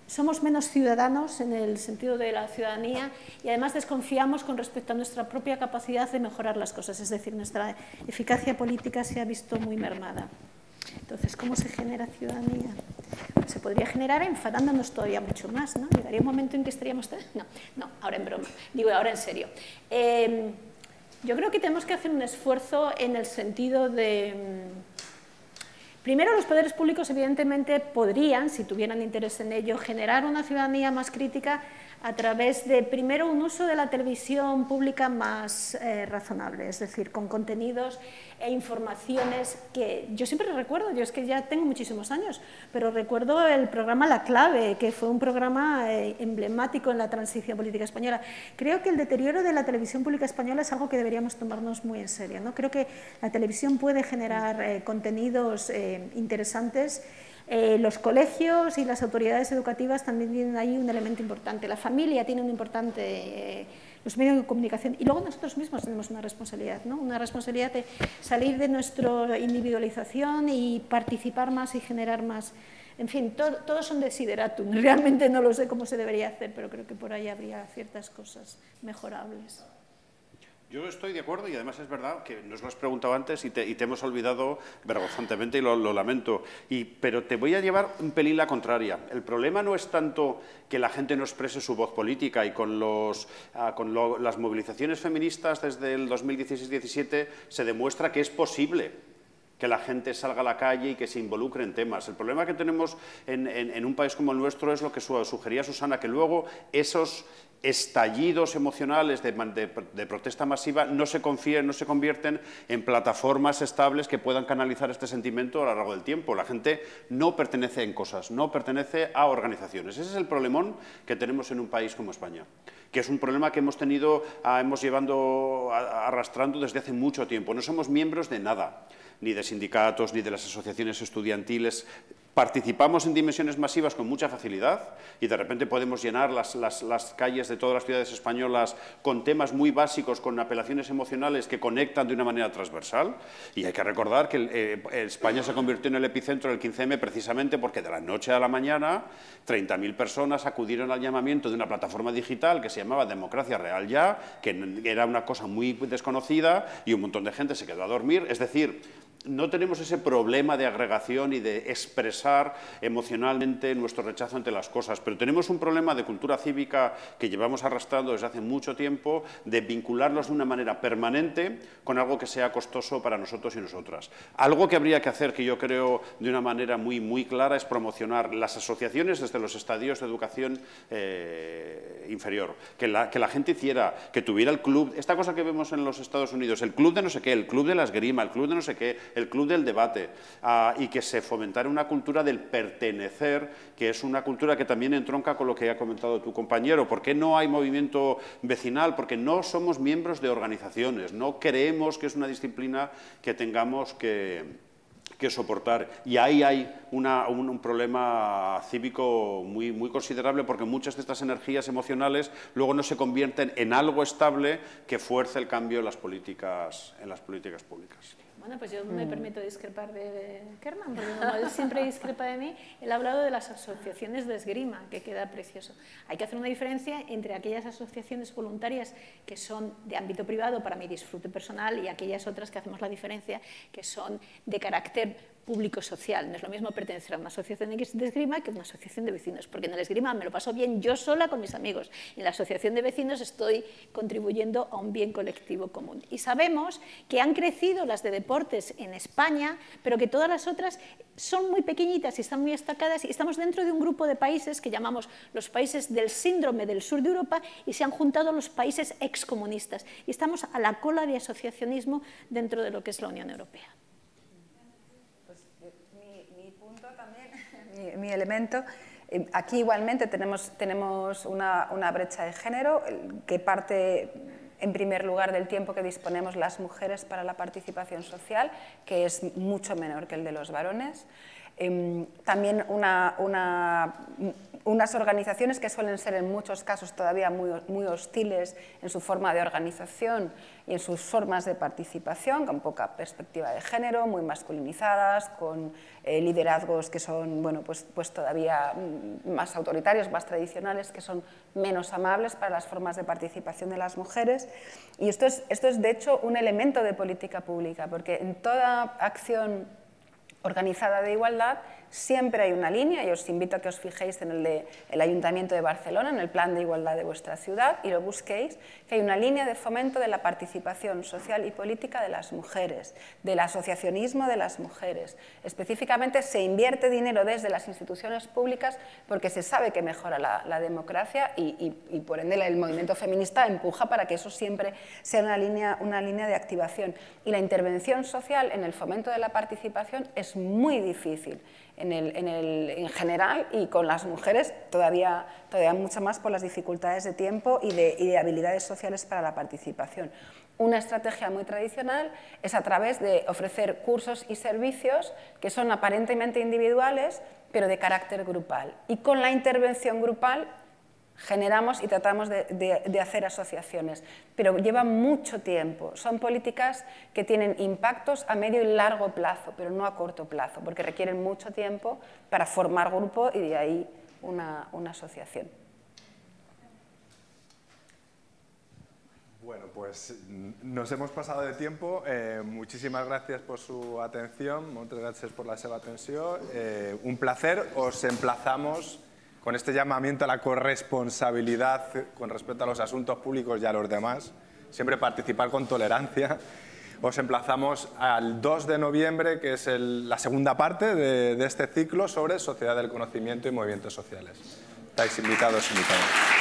somos menos ciudadanos en el sentido de la ciudadanía y además desconfiamos con respecto a nuestra propia capacidad de mejorar las cosas, es decir, nuestra eficacia política se ha visto muy mermada. Entonces, ¿cómo se genera ciudadanía? Pues se podría generar enfadándonos todavía mucho más, ¿no? Llegaría un momento en que estaríamos... No, ahora en broma, digo ahora en serio. Yo creo que tenemos que hacer un esfuerzo en el sentido de... Primero, los poderes públicos evidentemente podrían, si tuvieran interés en ello, generar una ciudadanía más crítica a través de, primero, un uso de la televisión pública más razonable, es decir, con contenidos e informaciones que yo siempre recuerdo, yo es que ya tengo muchísimos años, pero recuerdo el programa La Clave, que fue un programa emblemático en la transición política española. Creo que el deterioro de la televisión pública española es algo que deberíamos tomarnos muy en serio, ¿no? Creo que la televisión puede generar contenidos interesantes. Los colegios y las autoridades educativas también tienen ahí un elemento importante. La familia tiene un importante... los medios de comunicación. Y luego nosotros mismos tenemos una responsabilidad, ¿no? Una responsabilidad de salir de nuestra individualización y participar más y generar más. En fin, todos son desideratum. Realmente no lo sé cómo se debería hacer, pero creo que por ahí habría ciertas cosas mejorables. Yo estoy de acuerdo y además es verdad que nos lo has preguntado antes y te hemos olvidado vergonzantemente y lo lamento. Pero te voy a llevar un pelín la contraria. El problema no es tanto que la gente no exprese su voz política y con las movilizaciones feministas desde el 2016-17 se demuestra que es posible. que la gente salga a la calle y que se involucre en temas. El problema que tenemos en un país como el nuestro es lo que sugería Susana, que luego esos estallidos emocionales de protesta masiva no se convierten en plataformas estables que puedan canalizar este sentimiento a lo largo del tiempo. La gente no pertenece en cosas, no pertenece a organizaciones. Ese es el problemón que tenemos en un país como España, que es un problema que hemos llevando arrastrando desde hace mucho tiempo. No somos miembros de nada, ni de sindicatos, ni de las asociaciones estudiantiles. Participamos en dimensiones masivas con mucha facilidad y de repente podemos llenar las calles de todas las ciudades españolas con temas muy básicos, con apelaciones emocionales que conectan de una manera transversal. Y hay que recordar que España se convirtió en el epicentro del 15M precisamente porque de la noche a la mañana 30.000 personas acudieron al llamamiento de una plataforma digital que se llamaba Democracia Real Ya, que era una cosa muy desconocida y un montón de gente se quedó a dormir. Es decir, no tenemos ese problema de agregación y de expresar emocionalmente nuestro rechazo ante las cosas, pero tenemos un problema de cultura cívica que llevamos arrastrando desde hace mucho tiempo, de vincularnos de una manera permanente con algo que sea costoso para nosotros y nosotras. Algo que habría que hacer, que yo creo de una manera muy clara, es promocionar las asociaciones desde los estadios de educación inferior, que la gente hiciera, que tuviera el club, esta cosa que vemos en los Estados Unidos, el club de no sé qué, el club de la esgrima, el club de no sé qué, el club del debate, y que se fomentara una cultura del pertenecer, que es una cultura que también entronca con lo que ha comentado tu compañero. ¿Por qué no hay movimiento vecinal? Porque no somos miembros de organizaciones, no creemos que es una disciplina que tengamos que soportar. Y ahí hay un problema cívico muy considerable, porque muchas de estas energías emocionales luego no se convierten en algo estable que fuerce el cambio en las políticas públicas. Bueno, pues yo me permito discrepar de Kerman, porque como él siempre discrepa de mí, él ha hablado de las asociaciones de esgrima, que queda precioso. Hay que hacer una diferencia entre aquellas asociaciones voluntarias que son de ámbito privado para mi disfrute personal y aquellas otras que hacemos la diferencia, que son de carácter público-social. No es lo mismo pertenecer a una asociación de esgrima que a una asociación de vecinos, porque en el esgrima me lo paso bien yo sola con mis amigos. En la asociación de vecinos estoy contribuyendo a un bien colectivo común. Y sabemos que han crecido las de deportes en España, pero que todas las otras son muy pequeñitas y están muy destacadas, y estamos dentro de un grupo de países que llamamos los países del síndrome del sur de Europa, y se han juntado los países excomunistas. Y estamos a la cola de asociacionismo dentro de lo que es la Unión Europea. Mi elemento, aquí igualmente tenemos una brecha de género que parte en primer lugar del tiempo que disponemos las mujeres para la participación social, que es mucho menor que el de los varones. También unas organizaciones que suelen ser en muchos casos todavía muy hostiles en su forma de organización y en sus formas de participación, con poca perspectiva de género, muy masculinizadas, con liderazgos que son pues todavía más autoritarios, más tradicionales, que son menos amables para las formas de participación de las mujeres. Y esto es de hecho un elemento de política pública, porque en toda acción organizada de igualdad siempre hay una línea, y os invito a que os fijéis en el Ayuntamiento de Barcelona, en el plan de igualdad de vuestra ciudad, y lo busquéis, que hay una línea de fomento de la participación social y política de las mujeres, del asociacionismo de las mujeres. Específicamente se invierte dinero desde las instituciones públicas porque se sabe que mejora la democracia y por ende el movimiento feminista empuja para que eso siempre sea una línea de activación. Y la intervención social en el fomento de la participación es muy difícil. En general, y con las mujeres todavía mucho más por las dificultades de tiempo y de habilidades sociales para la participación. Una estrategia muy tradicional es a través de ofrecer cursos y servicios que son aparentemente individuales, pero de carácter grupal. Y con la intervención grupal generamos y tratamos de hacer asociaciones, pero lleva mucho tiempo. Son políticas que tienen impactos a medio y largo plazo, pero no a corto plazo, porque requieren mucho tiempo para formar grupo y de ahí una asociación. Bueno, pues nos hemos pasado de tiempo. Muchísimas gracias por su atención, muchas gracias por la seva atención. Un placer. Os emplazamos con este llamamiento a la corresponsabilidad con respecto a los asuntos públicos y a los demás. Siempre participar con tolerancia. os emplazamos al 2 de noviembre, que es la segunda parte de este ciclo sobre sociedad del conocimiento y movimientos sociales. Estáis invitados, invitados.